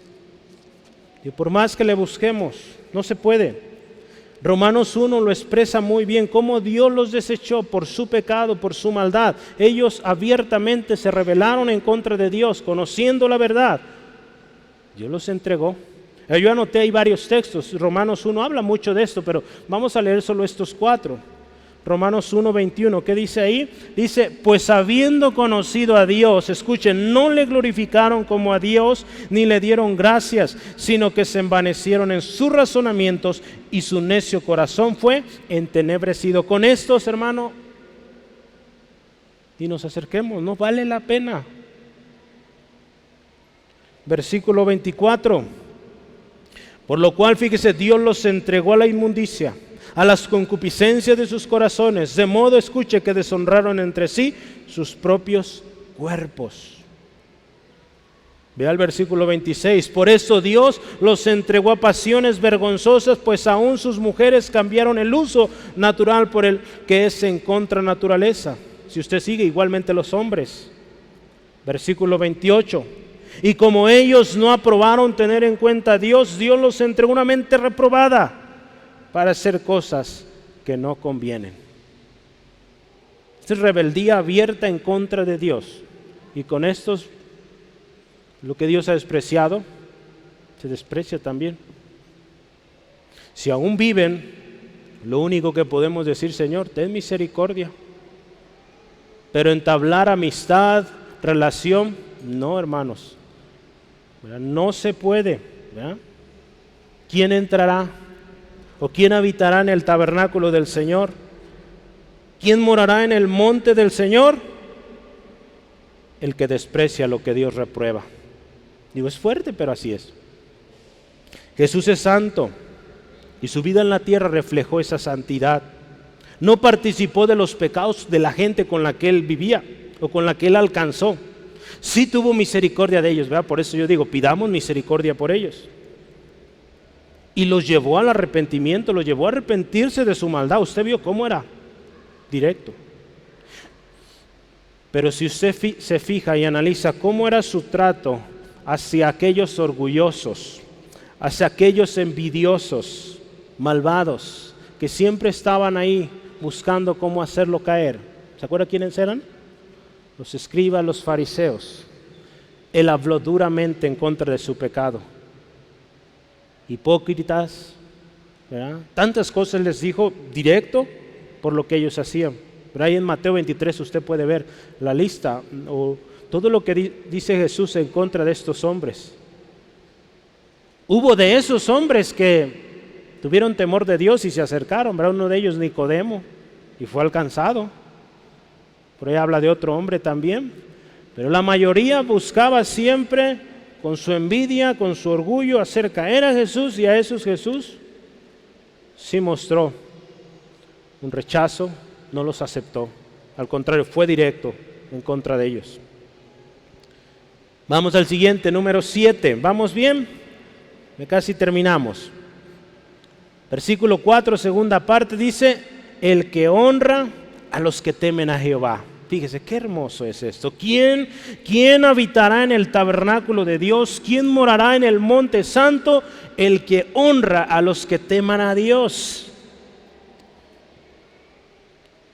Y por más que le busquemos, no se puede. Romanos 1 lo expresa muy bien, cómo Dios los desechó por su pecado, por su maldad. Ellos abiertamente se rebelaron en contra de Dios, conociendo la verdad. Dios los entregó. Yo anoté ahí varios textos. Romanos 1 habla mucho de esto, pero vamos a leer solo estos 4. Romanos 1:21, ¿qué dice ahí? Dice, pues habiendo conocido a Dios, escuchen, no le glorificaron como a Dios, ni le dieron gracias, sino que se envanecieron en sus razonamientos y su necio corazón fue entenebrecido. Con estos, hermano, y nos acerquemos, no vale la pena. Versículo 24, por lo cual, fíjese, Dios los entregó a la inmundicia, a las concupiscencias de sus corazones, de modo, escuche, que deshonraron entre sí sus propios cuerpos. Vea el versículo 26. Por eso Dios los entregó a pasiones vergonzosas, pues aún sus mujeres cambiaron el uso natural por el que es en contra naturaleza. Si usted sigue, igualmente los hombres. Versículo 28. Y como ellos no aprobaron tener en cuenta a Dios, Dios los entregó una mente reprobada para hacer cosas que no convienen. Esta es rebeldía abierta en contra de Dios. Y con estos, lo que Dios ha despreciado, se desprecia también. Si aún viven, lo único que podemos decir, Señor, ten misericordia. Pero entablar amistad, relación, no, hermanos. ¿Verdad? No se puede. ¿Verdad? ¿Quién entrará? ¿O quién habitará en el tabernáculo del Señor? ¿Quién morará en el monte del Señor? El que desprecia lo que Dios reprueba. Digo, es fuerte, pero así es. Jesús es santo y su vida en la tierra reflejó esa santidad. No participó de los pecados de la gente con la que él vivía o con la que él alcanzó. Sí tuvo misericordia de ellos, ¿verdad? Por eso yo digo, pidamos misericordia por ellos. Y los llevó al arrepentimiento, los llevó a arrepentirse de su maldad. Usted vio cómo era, directo. Pero si usted se fija y analiza cómo era su trato hacia aquellos orgullosos, hacia aquellos envidiosos, malvados, que siempre estaban ahí buscando cómo hacerlo caer. ¿Se acuerda quiénes eran? Los escribas, los fariseos. Él habló duramente en contra de su pecado. Hipócritas, ¿verdad? Tantas cosas les dijo directo por lo que ellos hacían. Pero ahí en Mateo 23 usted puede ver la lista o todo lo que dice Jesús en contra de estos hombres. Hubo de esos hombres que tuvieron temor de Dios y se acercaron, ¿verdad? Uno de ellos, Nicodemo, y fue alcanzado. Por ahí habla de otro hombre también. Pero la mayoría buscaba siempre, con su envidia, con su orgullo, hacer caer a Jesús, y a esos Jesús sí mostró un rechazo, no los aceptó. Al contrario, fue directo en contra de ellos. Vamos al siguiente, número 7. ¿Vamos bien? Casi terminamos. Versículo 4, segunda parte, dice: el que honra a los que temen a Jehová. Fíjese qué hermoso es esto. ¿Quién habitará en el tabernáculo de Dios? ¿Quién morará en el monte santo? El que honra a los que teman a Dios.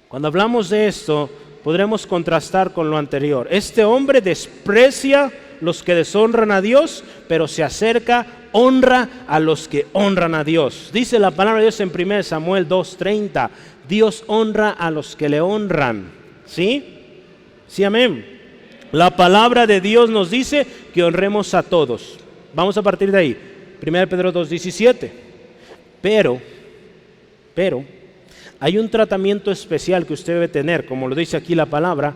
Cuando hablamos de esto, podremos contrastar con lo anterior. Este hombre desprecia los que deshonran a Dios, pero se acerca, honra a los que honran a Dios. Dice la palabra de Dios en 1 Samuel 2:30. Dios honra a los que le honran. ¿Sí? Sí, amén. La palabra de Dios nos dice que honremos a todos. Vamos a partir de ahí. 1 Pedro 2:17. Pero, hay un tratamiento especial que usted debe tener, como lo dice aquí la palabra,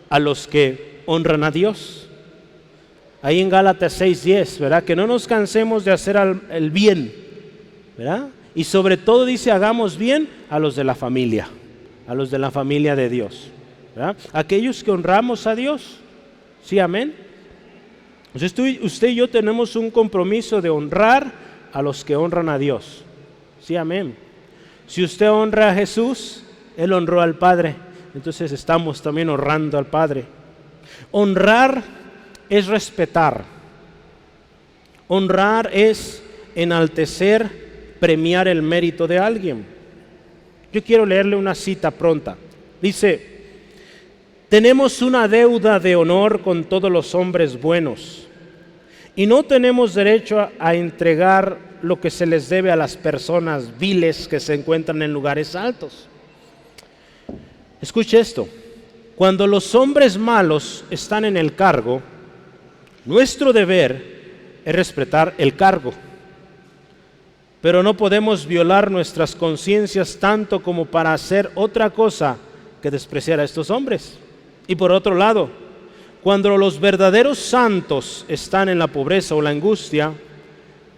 a los que honran a Dios. Ahí en Gálatas 6:10, ¿verdad? Que no nos cansemos de hacer el bien, ¿verdad? Y sobre todo dice, hagamos bien a los de la familia de Dios, ¿verdad? Aquellos que honramos a Dios. Sí, amén. Usted y yo tenemos un compromiso de honrar a los que honran a Dios. Sí, amén. Si usted honra a Jesús, Él honró al Padre. Entonces estamos también honrando al Padre. Honrar es respetar. Honrar es enaltecer, premiar el mérito de alguien. Yo quiero leerle una cita pronta. Dice: tenemos una deuda de honor con todos los hombres buenos y no tenemos derecho a entregar lo que se les debe a las personas viles que se encuentran en lugares altos. Escuche esto: cuando los hombres malos están en el cargo, nuestro deber es respetar el cargo, pero no podemos violar nuestras conciencias tanto como para hacer otra cosa que despreciar a estos hombres. Y por otro lado, cuando los verdaderos santos están en la pobreza o la angustia,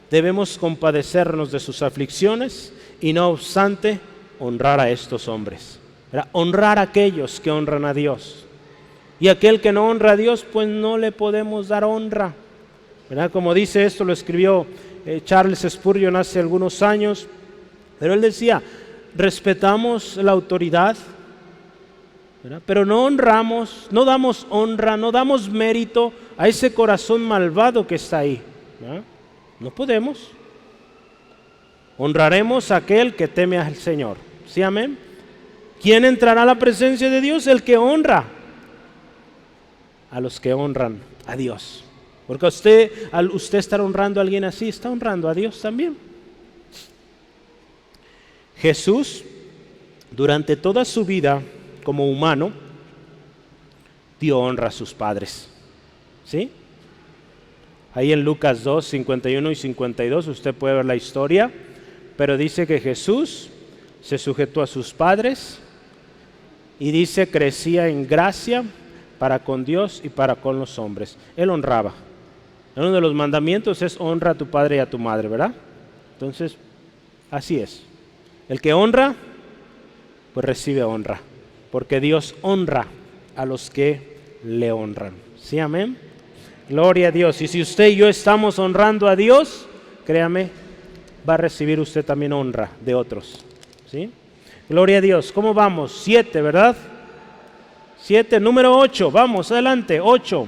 debemos compadecernos de sus aflicciones y no obstante honrar a estos hombres. Honrar a aquellos que honran a Dios. Y aquel que no honra a Dios, pues no le podemos dar honra. ¿verdad? Como dice esto, lo escribió Charles Spurgeon hace algunos años, pero él decía, respetamos la autoridad, ¿verdad? Pero no honramos, no damos honra, no damos mérito a ese corazón malvado que está ahí, ¿verdad? No podemos. Honraremos a aquel que teme al Señor. ¿Sí, amén? ¿Quién entrará a la presencia de Dios? El que honra a los que honran a Dios. Porque al usted estar honrando a alguien así, está honrando a Dios también. Jesús, durante toda su vida como humano, dio honra a sus padres. ¿Sí? Ahí en Lucas 2, 51 y 52 usted puede ver la historia, pero dice que Jesús se sujetó a sus padres y dice crecía en gracia para con Dios y para con los hombres. Él honraba. Uno de los mandamientos es honra a tu padre y a tu madre, ¿verdad? Entonces, así es. El que honra, pues recibe honra, porque Dios honra a los que le honran. ¿Sí, amén? Gloria a Dios. Y si usted y yo estamos honrando a Dios, créame, va a recibir usted también honra de otros. ¿Sí? Gloria a Dios. ¿Cómo vamos? 7, ¿verdad? 7, número 8. Vamos, adelante. 8.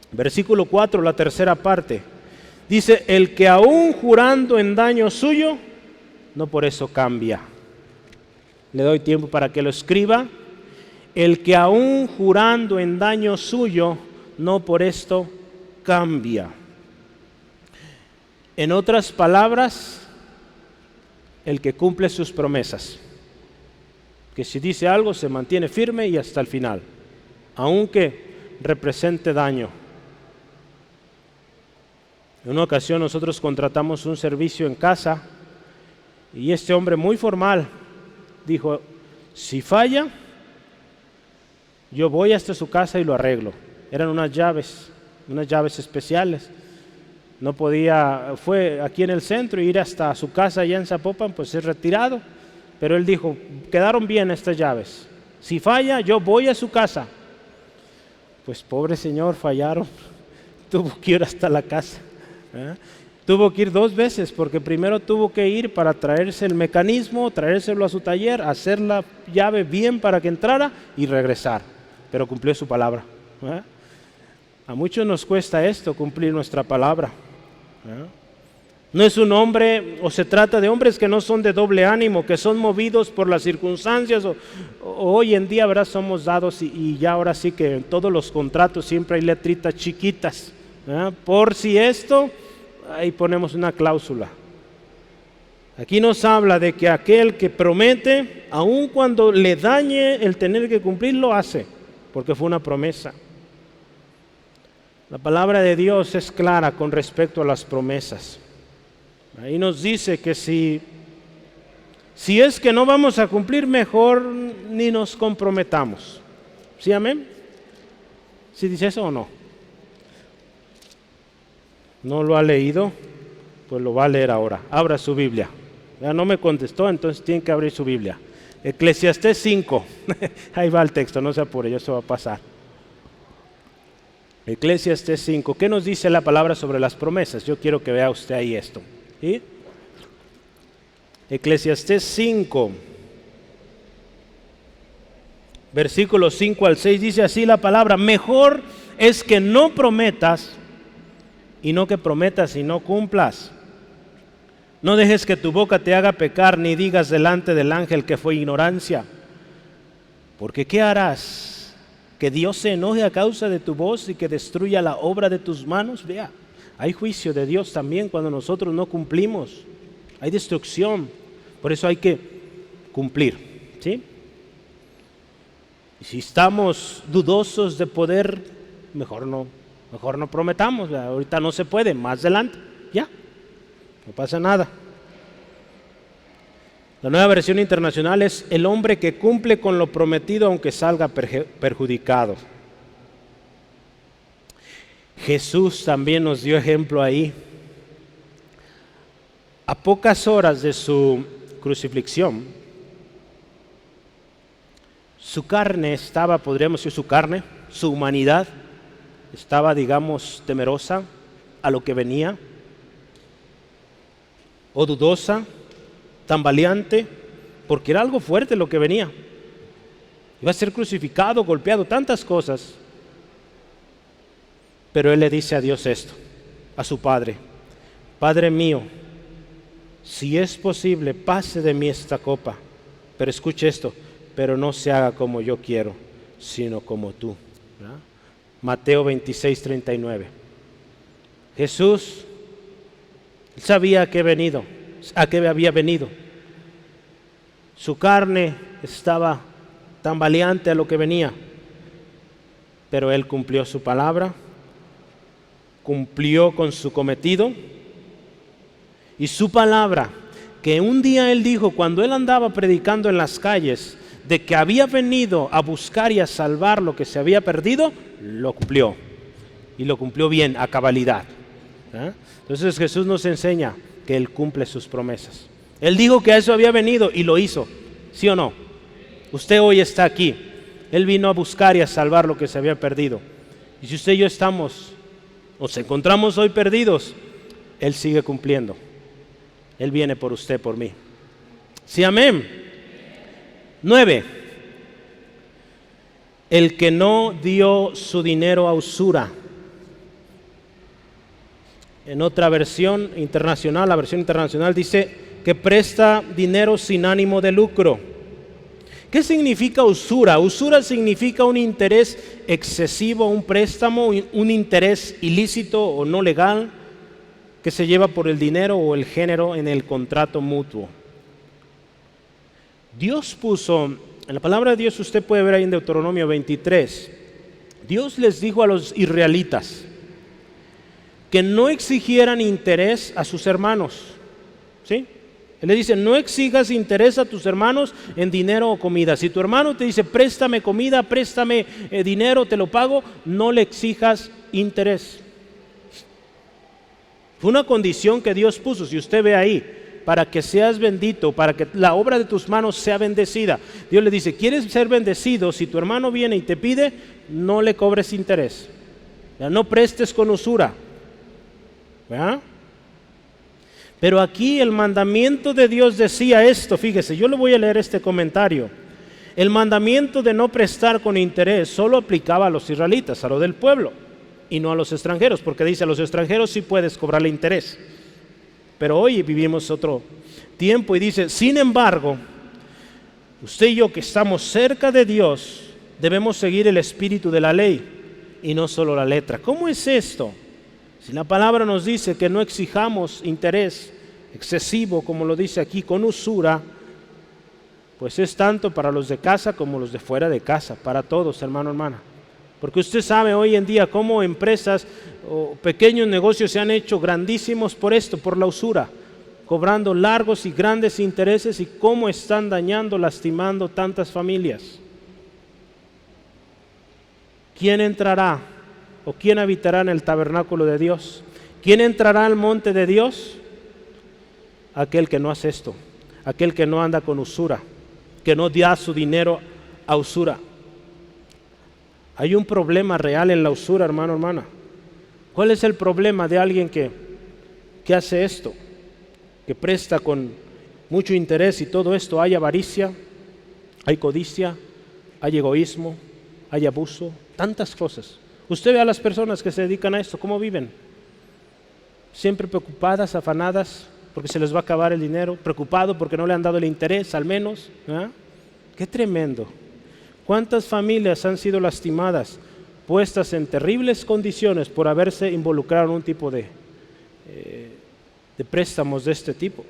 Versículo 4, la tercera parte. Dice, el que aún jurando en daño suyo, no por eso cambia. Le doy tiempo para que lo escriba. El que aún jurando en daño suyo, no por esto cambia. En otras palabras, el que cumple sus promesas. Que si dice algo se mantiene firme y hasta el final, aunque represente daño. En una ocasión nosotros contratamos un servicio en casa y este hombre muy formal dijo, si falla, yo voy hasta su casa y lo arreglo. Eran unas llaves especiales. No podía, fue aquí en el centro, ir hasta su casa allá en Zapopan, pues es retirado. Pero él dijo, quedaron bien estas llaves. Si falla, yo voy a su casa. Pues pobre señor, fallaron. Tuvo que ir hasta la casa. Tuvo que ir 2 veces, porque primero tuvo que ir para traerse el mecanismo, traérselo a su taller, hacer la llave bien para que entrara y regresar. Pero cumplió su palabra. A muchos nos cuesta esto, cumplir nuestra palabra. No es un hombre, o se trata de hombres que no son de doble ánimo, que son movidos por las circunstancias, o hoy en día, ¿verdad? Somos dados y ya ahora sí que en todos los contratos siempre hay letritas chiquitas, ¿verdad? Por si esto, ahí ponemos una cláusula. Aquí nos habla de que aquel que promete, aun cuando le dañe el tener que cumplir, lo hace, porque fue una promesa. La palabra de Dios es clara con respecto a las promesas. Ahí nos dice que si es que no vamos a cumplir, mejor ni nos comprometamos. ¿Sí, amén? ¿Sí dice eso o no? ¿No lo ha leído? Pues lo va a leer ahora. Abra su Biblia. Ya no me contestó, entonces tiene que abrir su Biblia. Eclesiastés 5. Ahí va el texto, no se apure, eso va a pasar. Eclesiastés 5. ¿Qué nos dice la palabra sobre las promesas? Yo quiero que vea usted ahí esto. ¿Sí? Eclesiastés 5, versículos 5 al 6, dice así la palabra: mejor es que no prometas y no que prometas y no cumplas. No dejes que tu boca te haga pecar, ni digas delante del ángel que fue ignorancia. Porque ¿qué harás? ¿Que Dios se enoje a causa de tu voz y que destruya la obra de tus manos? Vea, hay juicio de Dios también cuando nosotros no cumplimos. Hay destrucción. Por eso hay que cumplir, ¿sí? Y si estamos dudosos de poder, mejor no prometamos. Ahorita no se puede, más adelante, ya, no pasa nada. La Nueva Versión Internacional es: el hombre que cumple con lo prometido aunque salga perjudicado. Jesús también nos dio ejemplo ahí. A pocas horas de su crucifixión, su carne estaba, podríamos decir su carne, su humanidad, estaba, digamos, temerosa a lo que venía, o dudosa, tambaleante, porque era algo fuerte lo que venía. Iba a ser crucificado, golpeado, tantas cosas. Pero él le dice a Dios esto, a su Padre: Padre mío, si es posible, pase de mí esta copa, pero escuche esto, pero no se haga como yo quiero, sino como tú. ¿Verdad? Mateo 26:39. Jesús sabía a qué había venido. Su carne estaba tambaleante a lo que venía, pero él cumplió su palabra, cumplió con su cometido, y su palabra, que un día él dijo cuando él andaba predicando en las calles, de que había venido a buscar y a salvar lo que se había perdido, lo cumplió, y lo cumplió bien, a cabalidad. Entonces Jesús nos enseña que Él cumple sus promesas. Él dijo que a eso había venido y lo hizo, ¿sí o no? Usted hoy está aquí, Él vino a buscar y a salvar lo que se había perdido. Y si usted y yo nos encontramos hoy perdidos, Él sigue cumpliendo. Él viene por usted, por mí. Sí, amén. 9. El que no dio su dinero a usura. En otra versión internacional, la versión internacional dice que presta dinero sin ánimo de lucro. ¿Qué significa usura? Usura significa un interés excesivo, un préstamo, un interés ilícito o no legal que se lleva por el dinero o el género en el contrato mutuo. Dios puso, en la palabra de Dios usted puede ver ahí en Deuteronomio 23, Dios les dijo a los israelitas que no exigieran interés a sus hermanos, ¿sí? Él le dice, no exijas interés a tus hermanos en dinero o comida. Si tu hermano te dice, préstame comida, préstame dinero, te lo pago, no le exijas interés. Fue una condición que Dios puso, si usted ve ahí, para que seas bendito, para que la obra de tus manos sea bendecida. Dios le dice, ¿quieres ser bendecido? Si tu hermano viene y te pide, no le cobres interés. Ya, no prestes con usura. ¿Verdad? Pero aquí el mandamiento de Dios decía esto, fíjese, yo le voy a leer este comentario. El mandamiento de no prestar con interés solo aplicaba a los israelitas, a lo del pueblo, y no a los extranjeros, porque dice, a los extranjeros sí puedes cobrarle interés. Pero hoy vivimos otro tiempo y dice, sin embargo, usted y yo que estamos cerca de Dios, debemos seguir el espíritu de la ley y no solo la letra. ¿Cómo es esto? Si la palabra nos dice que no exijamos interés excesivo, como lo dice aquí, con usura, pues es tanto para los de casa como los de fuera de casa, para todos, hermano, hermana. Porque usted sabe hoy en día cómo empresas o pequeños negocios se han hecho grandísimos por esto, por la usura, cobrando largos y grandes intereses, y cómo están dañando, lastimando tantas familias. ¿Quién entrará o quién habitará en el tabernáculo de Dios? ¿Quién entrará al monte de Dios? Aquel que no hace esto, aquel que no anda con usura, que no da su dinero a usura. Hay un problema real en la usura, hermano, hermana. ¿Cuál es el problema de alguien que hace esto? Que presta con mucho interés y todo esto. Hay avaricia, hay codicia, hay egoísmo, hay abuso, tantas cosas. Usted ve a las personas que se dedican a esto, ¿cómo viven? Siempre preocupadas, afanadas, porque se les va a acabar el dinero, preocupado porque no le han dado el interés, al menos. ¿Ah? ¡Qué tremendo! ¿Cuántas familias han sido lastimadas, puestas en terribles condiciones por haberse involucrado en un tipo de préstamos de este tipo?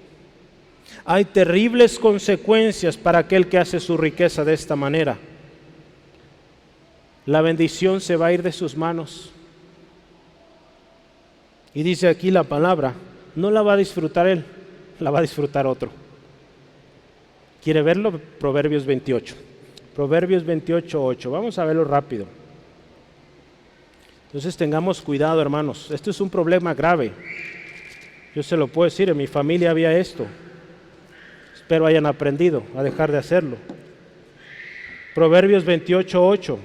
Hay terribles consecuencias para aquel que hace su riqueza de esta manera. La bendición se va a ir de sus manos. Y dice aquí la palabra, no la va a disfrutar él, la va a disfrutar otro. ¿Quiere verlo? Proverbios 28. Proverbios 28:8. Vamos a verlo rápido. Entonces tengamos cuidado, hermanos. Esto es un problema grave. Yo se lo puedo decir, en mi familia había esto. Espero hayan aprendido a dejar de hacerlo. Proverbios 28:8.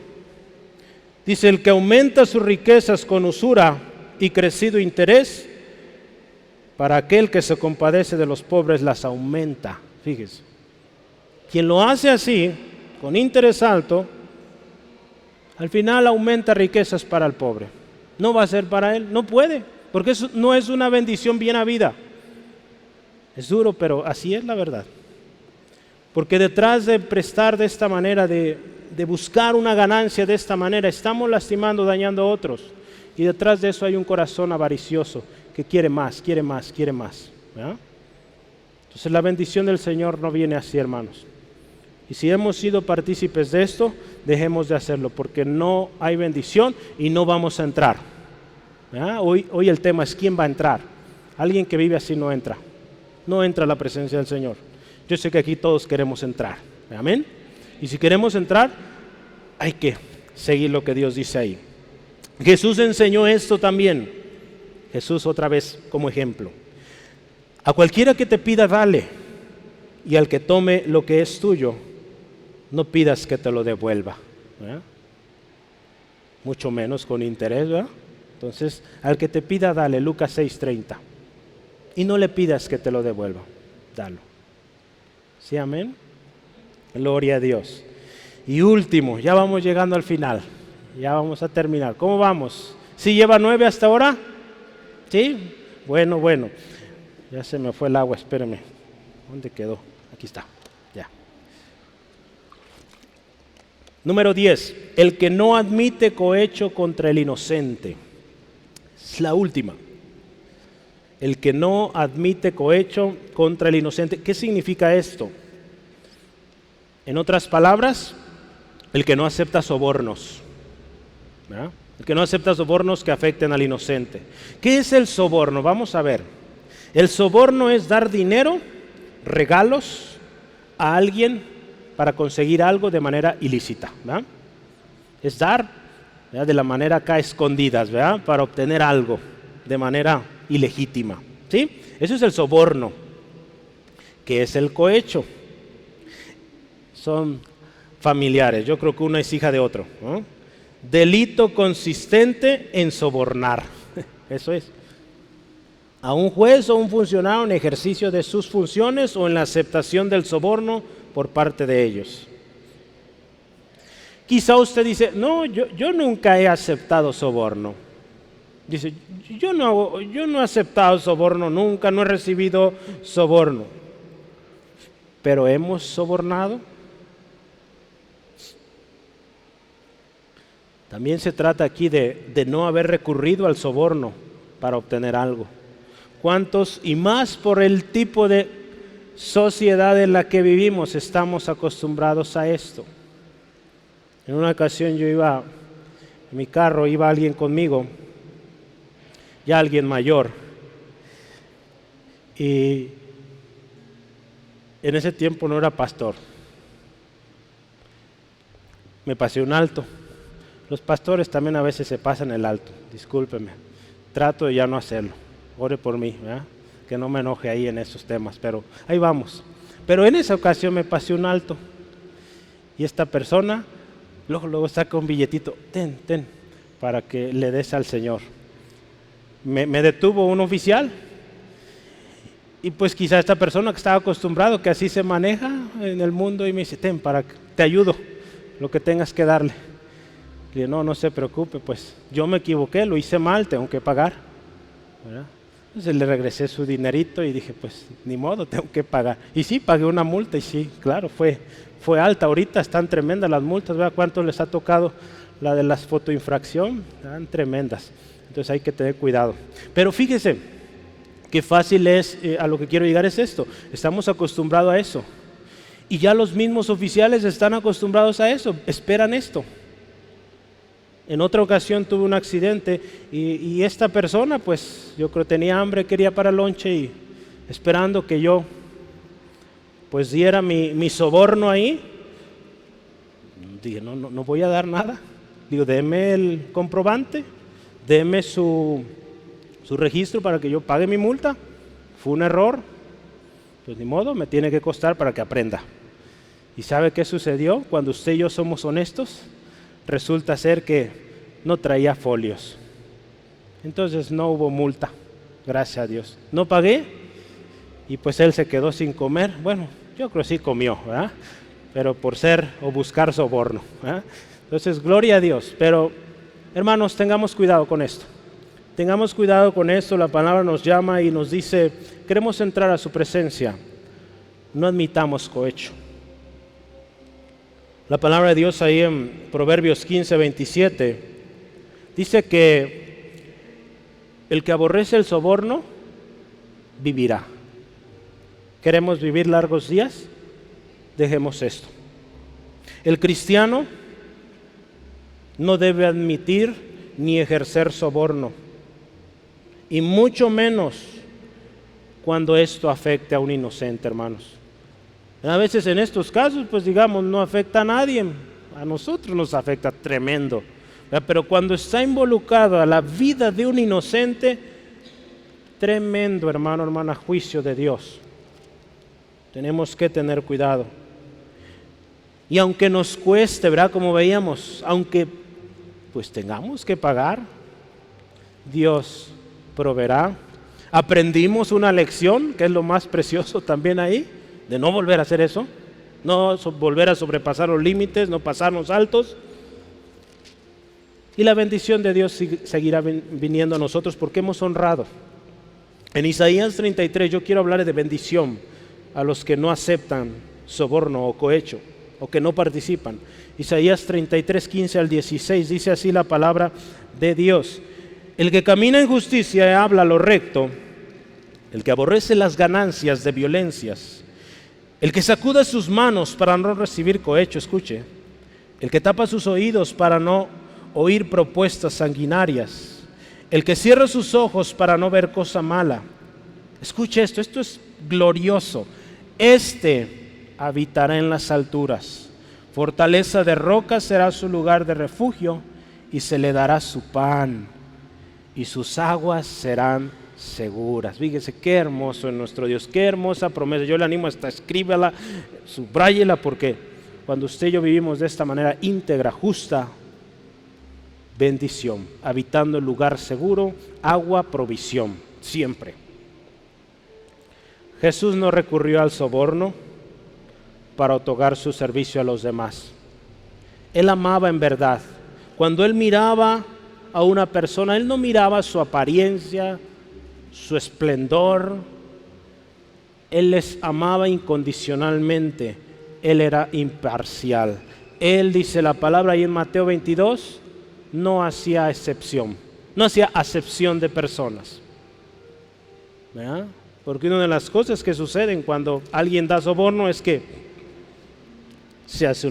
Dice, el que aumenta sus riquezas con usura y crecido interés, para aquel que se compadece de los pobres las aumenta. Fíjese, quien lo hace así, con interés alto, al final aumenta riquezas para el pobre. No va a ser para él, no puede, porque eso no es una bendición bien habida. Es duro, pero así es la verdad. Porque detrás de prestar de esta manera, de buscar una ganancia de esta manera, estamos lastimando, dañando a otros. Y detrás de eso hay un corazón avaricioso que quiere más, quiere más, quiere más. ¿Verdad? Entonces la bendición del Señor no viene así, hermanos. Y si hemos sido partícipes de esto, dejemos de hacerlo, porque no hay bendición y no vamos a entrar. ¿Verdad? Hoy el tema es ¿quién va a entrar? Alguien que vive así no entra. No entra a la presencia del Señor. Yo sé que aquí todos queremos entrar. Amén. Y si queremos entrar, hay que seguir lo que Dios dice ahí. Jesús enseñó esto también. Jesús otra vez como ejemplo. A cualquiera que te pida, dale. Y al que tome lo que es tuyo, no pidas que te lo devuelva. ¿Verdad? Mucho menos con interés, ¿verdad? Entonces, al que te pida, dale. Lucas 6:30. Y no le pidas que te lo devuelva. Dalo. ¿Sí, amén? Gloria a Dios. Y último, ya vamos llegando al final. Ya vamos a terminar. ¿Cómo vamos? ¿Sí lleva 9 hasta ahora? ¿Sí? Bueno. Ya se me fue el agua, espérame. ¿Dónde quedó? Aquí está. Ya. Número 10. El que no admite cohecho contra el inocente. Es la última. El que no admite cohecho contra el inocente. ¿Qué significa esto? En otras palabras, el que no acepta sobornos. ¿Verdad? El que no acepta sobornos que afecten al inocente. ¿Qué es el soborno? Vamos a ver. El soborno es dar dinero, regalos a alguien para conseguir algo de manera ilícita. ¿Verdad? Es dar, ¿verdad?, de la manera acá escondidas, ¿verdad?, para obtener algo de manera ilegítima. ¿Sí? Eso es el soborno. ¿Qué es el cohecho? Son familiares. Yo creo que una es hija de otro, ¿no? Delito consistente en sobornar. Eso es. A un juez o un funcionario en ejercicio de sus funciones o en la aceptación del soborno por parte de ellos. Quizá usted dice, no, yo nunca he aceptado soborno. Dice, yo no he aceptado soborno nunca, no he recibido soborno. Pero ¿hemos sobornado? También se trata aquí de no haber recurrido al soborno para obtener algo. ¿Cuántos, y más por el tipo de sociedad en la que vivimos, estamos acostumbrados a esto? En una ocasión yo iba en mi carro, iba alguien conmigo, ya alguien mayor, y en ese tiempo no era pastor. Me pasé un alto. Los pastores también a veces se pasan el alto, discúlpeme. Trato de ya no hacerlo. Ore por mí, ¿verdad?, que no me enoje ahí en esos temas, pero ahí vamos. Pero en esa ocasión me pasé un alto y esta persona luego saca un billetito, ten, para que le des al Señor. Me detuvo un oficial y pues quizá esta persona que estaba acostumbrado que así se maneja en el mundo y me dice, ten, para que te ayudo, lo que tengas que darle. Le dije, no se preocupe, pues yo me equivoqué, lo hice mal, tengo que pagar, ¿verdad? Entonces le regresé su dinerito y dije, pues ni modo, tengo que pagar. Y sí, pagué una multa y sí, claro, fue alta. Ahorita están tremendas las multas, ¿verdad? ¿Cuánto les ha tocado la de las fotoinfracción? Están tremendas. Entonces hay que tener cuidado. Pero fíjese, qué fácil es, a lo que quiero llegar es esto. Estamos acostumbrados a eso. Y ya los mismos oficiales están acostumbrados a eso, esperan esto. En otra ocasión tuve un accidente y esta persona, pues yo creo tenía hambre, quería para el lonche y esperando que yo pues diera mi soborno ahí, dije, no voy a dar nada. Digo, deme el comprobante, deme su registro para que yo pague mi multa. Fue un error, pues ni modo, me tiene que costar para que aprenda. ¿Y sabe qué sucedió? Cuando usted y yo somos honestos, resulta ser que no traía folios. Entonces no hubo multa, gracias a Dios. No pagué y pues él se quedó sin comer. Bueno, yo creo que sí comió, ¿verdad? Pero por ser o buscar soborno, ¿verdad? Entonces, gloria a Dios. Pero, hermanos, tengamos cuidado con esto. Tengamos cuidado con esto. La palabra nos llama y nos dice, queremos entrar a su presencia. No admitamos cohecho. La palabra de Dios ahí en Proverbios 15:27 dice que el que aborrece el soborno vivirá. ¿Queremos vivir largos días? Dejemos esto. El cristiano no debe admitir ni ejercer soborno, y mucho menos cuando esto afecte a un inocente, hermanos. A veces en estos casos, pues digamos, no afecta a nadie, a nosotros nos afecta tremendo. Pero cuando está involucrado a la vida de un inocente, tremendo, hermano, hermana, juicio de Dios. Tenemos que tener cuidado. Y aunque nos cueste, ¿verdad? Como veíamos, aunque pues tengamos que pagar, Dios proveerá. Aprendimos una lección, que es lo más precioso también ahí, de no volver a hacer eso, no volver a sobrepasar los límites, no pasarnos altos. Y la bendición de Dios seguirá viniendo a nosotros porque hemos honrado. En Isaías 33 yo quiero hablar de bendición a los que no aceptan soborno o cohecho o que no participan. Isaías 33, 15 al 16 dice así la palabra de Dios: el que camina en justicia y habla lo recto, el que aborrece las ganancias de violencias, el que sacude sus manos para no recibir cohecho, escuche, el que tapa sus oídos para no oír propuestas sanguinarias, el que cierra sus ojos para no ver cosa mala. Escuche esto es glorioso. Este habitará en las alturas, fortaleza de roca será su lugar de refugio, y se le dará su pan, y sus aguas serán seguras. Fíjese qué hermoso es nuestro Dios, qué hermosa promesa. Yo le animo hasta escríbela, subráyela, porque cuando usted y yo vivimos de esta manera íntegra, justa, bendición, habitando el lugar seguro, agua, provisión, siempre. Jesús no recurrió al soborno para otorgar su servicio a los demás. Él amaba en verdad. Cuando él miraba a una persona, él no miraba su apariencia, su esplendor. Él les amaba incondicionalmente. Él era imparcial. Él, dice la palabra ahí en Mateo 22, no hacía excepción, no hacía acepción de personas. ¿Verdad? Porque una de las cosas que suceden cuando alguien da soborno es que se hace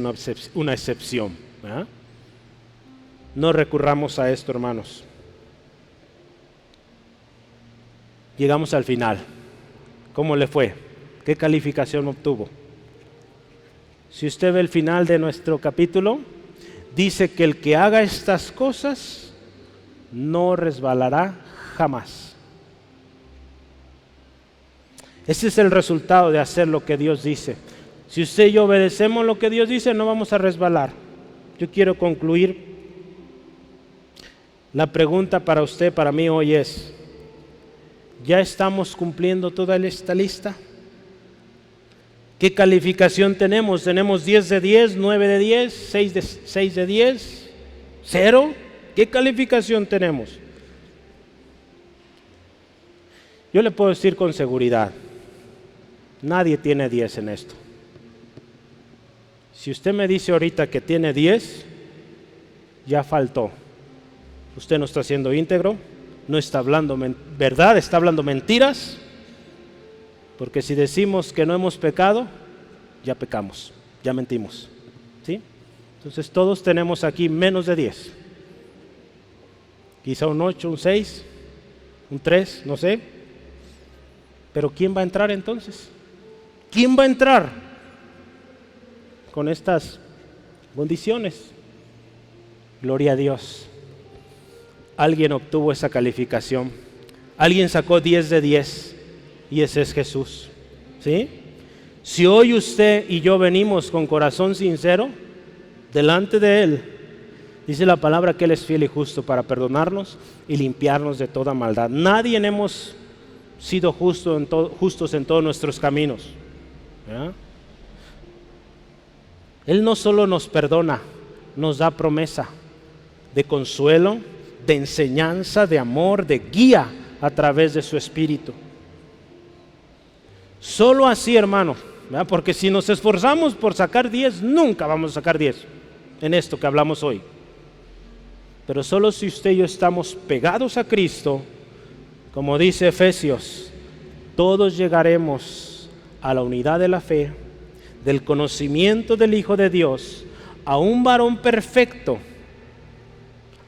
una excepción. ¿Verdad? No recurramos a esto, hermanos. Llegamos al final. ¿Cómo le fue? ¿Qué calificación obtuvo? Si usted ve el final de nuestro capítulo, dice que el que haga estas cosas no resbalará jamás. Ese es el resultado de hacer lo que Dios dice. Si usted y yo obedecemos lo que Dios dice, no vamos a resbalar. Yo quiero concluir. La pregunta para usted, para mí hoy es: ¿ya estamos cumpliendo toda esta lista? ¿Qué calificación tenemos? ¿Tenemos 10 de 10, 9 de 10, 6 de 10, 0? ¿Qué calificación tenemos? Yo le puedo decir con seguridad, nadie tiene 10 en esto. Si usted me dice ahorita que tiene 10, ya faltó. Usted no está siendo íntegro, no está hablando verdad, está hablando mentiras. Porque si decimos que no hemos pecado, ya pecamos, ya mentimos. ¿Sí? Entonces todos tenemos aquí menos de 10. Quizá un 8, un 6, un 3, no sé. Pero ¿quién va a entrar entonces? ¿Quién va a entrar con estas condiciones? Gloria a Dios. Alguien obtuvo esa calificación. Alguien sacó 10 de 10. Y ese es Jesús. ¿Sí? Si hoy usted y yo venimos con corazón sincero delante de Él, Dice la palabra que Él es fiel y justo para perdonarnos y limpiarnos de toda maldad. Nadie hemos sido justos en todos nuestros caminos, ¿verdad? Él no solo nos perdona, nos da promesa de consuelo, de enseñanza, de amor, de guía a través de su Espíritu. Solo así, hermano, ¿verdad? Porque si nos esforzamos por sacar 10, nunca vamos a sacar 10 en esto que hablamos hoy. Pero solo si usted y yo estamos pegados a Cristo, como dice Efesios, todos llegaremos a la unidad de la fe, del conocimiento del Hijo de Dios, a un varón perfecto,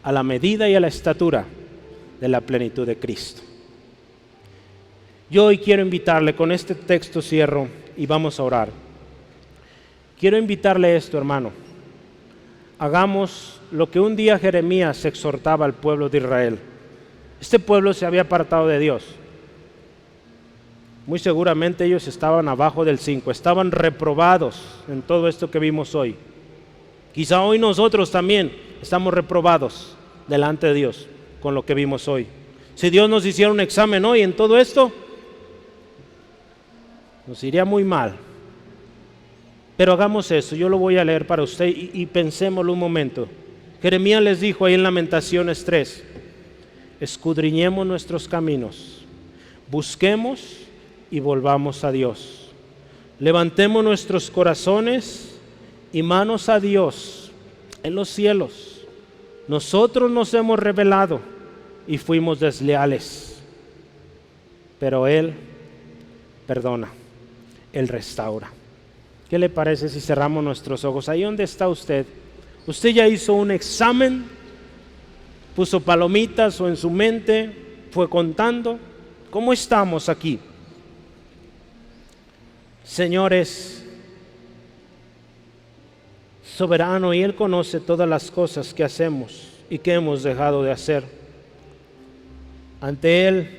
a la medida y a la estatura de la plenitud de Cristo. Yo hoy quiero invitarle, con este texto cierro y vamos a orar. Quiero invitarle esto, hermano. Hagamos lo que un día Jeremías exhortaba al pueblo de Israel. Este pueblo se había apartado de Dios. Muy seguramente ellos estaban abajo del 5, estaban reprobados en todo esto que vimos hoy. Quizá hoy nosotros también estamos reprobados delante de Dios con lo que vimos hoy. Si Dios nos hiciera un examen hoy en todo esto, nos iría muy mal. Pero hagamos eso, yo lo voy a leer para usted y pensémoslo un momento. Jeremías les dijo ahí en Lamentaciones 3, escudriñemos nuestros caminos, busquemos y volvamos a Dios. Levantemos nuestros corazones y manos a Dios en los cielos. Nosotros nos hemos rebelado y fuimos desleales, pero Él perdona, Él restaura. ¿Qué le parece si cerramos nuestros ojos? Ahí donde está usted, usted ya hizo un examen, puso palomitas o en su mente fue contando. ¿Cómo estamos aquí? Señor es soberano y Él conoce todas las cosas que hacemos y que hemos dejado de hacer. Ante Él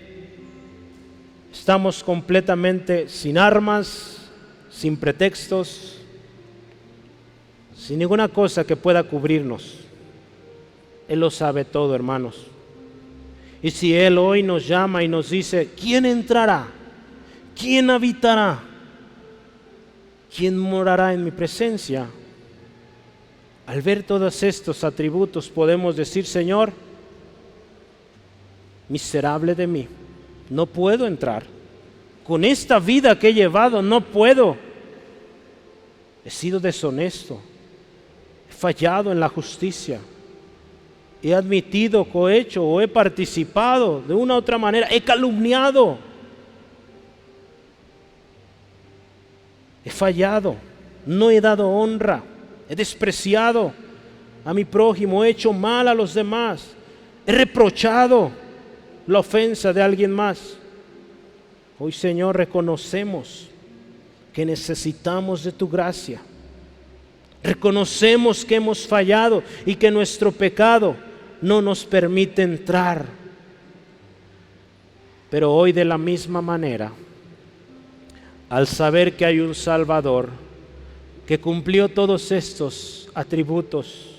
estamos completamente sin armas, sin pretextos, sin ninguna cosa que pueda cubrirnos. Él lo sabe todo, hermanos. Y si Él hoy nos llama y nos dice, ¿quién entrará? ¿Quién habitará? ¿Quién morará en mi presencia? Al ver todos estos atributos podemos decir, Señor, miserable de mí, no puedo entrar. Con esta vida que he llevado no puedo. He sido deshonesto, he fallado en la justicia, he admitido, cohecho o he participado de una u otra manera, he calumniado, he fallado, no he dado honra, he despreciado a mi prójimo, he hecho mal a los demás, he reprochado la ofensa de alguien más. Hoy, Señor, reconocemos que necesitamos de tu gracia. Reconocemos que hemos fallado y que nuestro pecado no nos permite entrar. Pero hoy, de la misma manera, al saber que hay un Salvador que cumplió todos estos atributos,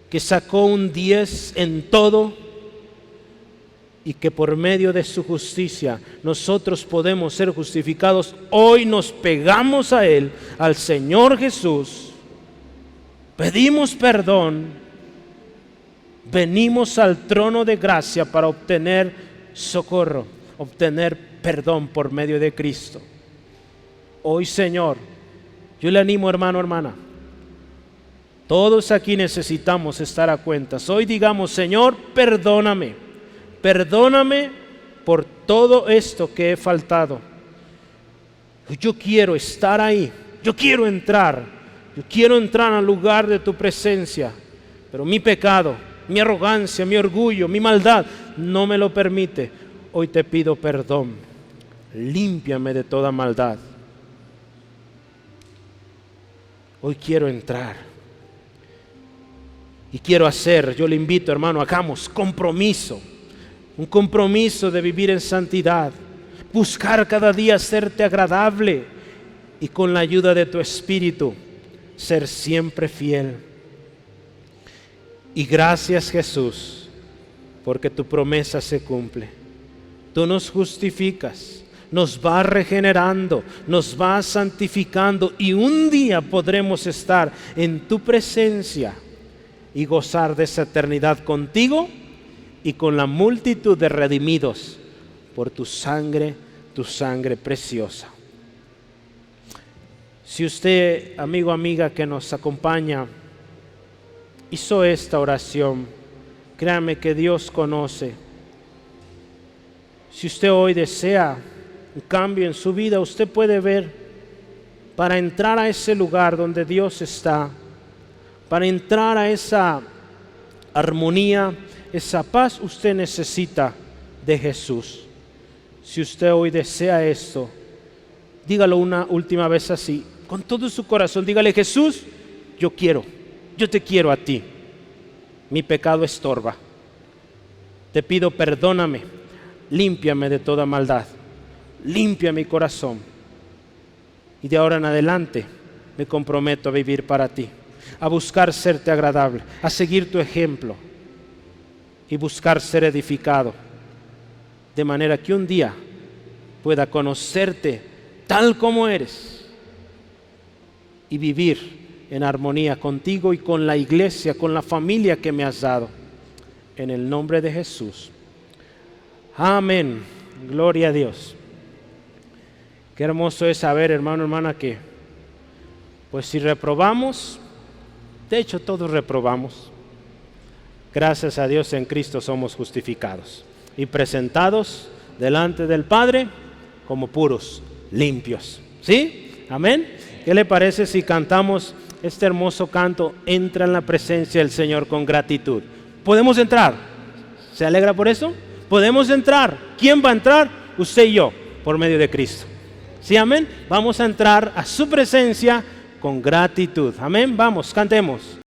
que sacó un 10 en todo, y que por medio de su justicia nosotros podemos ser justificados, hoy nos pegamos a Él, al Señor Jesús, pedimos perdón, venimos al trono de gracia para obtener socorro, obtener perdón por medio de Cristo. Hoy, Señor, yo le animo, hermano, hermana, todos aquí necesitamos estar a cuentas. Hoy digamos, Señor, perdóname. Perdóname por todo esto que he faltado. Yo quiero estar ahí, yo quiero entrar al lugar de tu presencia, pero mi pecado, mi arrogancia, mi orgullo, mi maldad no me lo permite. Hoy te pido perdón, límpiame de toda maldad. Hoy quiero entrar y quiero hacer, yo le invito, hermano, hagamos compromiso. Un compromiso de vivir en santidad, buscar cada día hacerte agradable y con la ayuda de tu Espíritu ser siempre fiel. Y gracias, Jesús, porque tu promesa se cumple. Tú nos justificas, nos vas regenerando, nos vas santificando y un día podremos estar en tu presencia y gozar de esa eternidad contigo y con la multitud de redimidos por tu sangre preciosa. Si usted, amigo, amiga que nos acompaña, hizo esta oración, créame que Dios conoce. Si usted hoy desea un cambio en su vida, usted puede ver, para entrar a ese lugar donde Dios está, para entrar a esa armonía, esa paz, usted necesita de Jesús. Si usted hoy desea esto, dígalo una última vez así, con todo su corazón, dígale: Jesús, yo te quiero a ti. Mi pecado estorba. Te pido, perdóname, límpiame de toda maldad, limpia mi corazón. Y de ahora en adelante me comprometo a vivir para ti, a buscar serte agradable, a seguir tu ejemplo y buscar ser edificado, de manera que un día pueda conocerte tal como eres y vivir en armonía contigo y con la iglesia, con la familia que me has dado. En el nombre de Jesús. Amén. Gloria a Dios. Qué hermoso es saber, hermano, hermana, que pues si reprobamos, de hecho todos reprobamos, gracias a Dios en Cristo somos justificados y presentados delante del Padre como puros, limpios. ¿Sí? Amén. ¿Qué le parece si cantamos este hermoso canto, Entra en la presencia del Señor con gratitud? ¿Podemos entrar? ¿Se alegra por eso? Podemos entrar. ¿Quién va a entrar? Usted y yo, por medio de Cristo. ¿Sí? Amén. Vamos a entrar a su presencia con gratitud. Amén. Vamos, cantemos.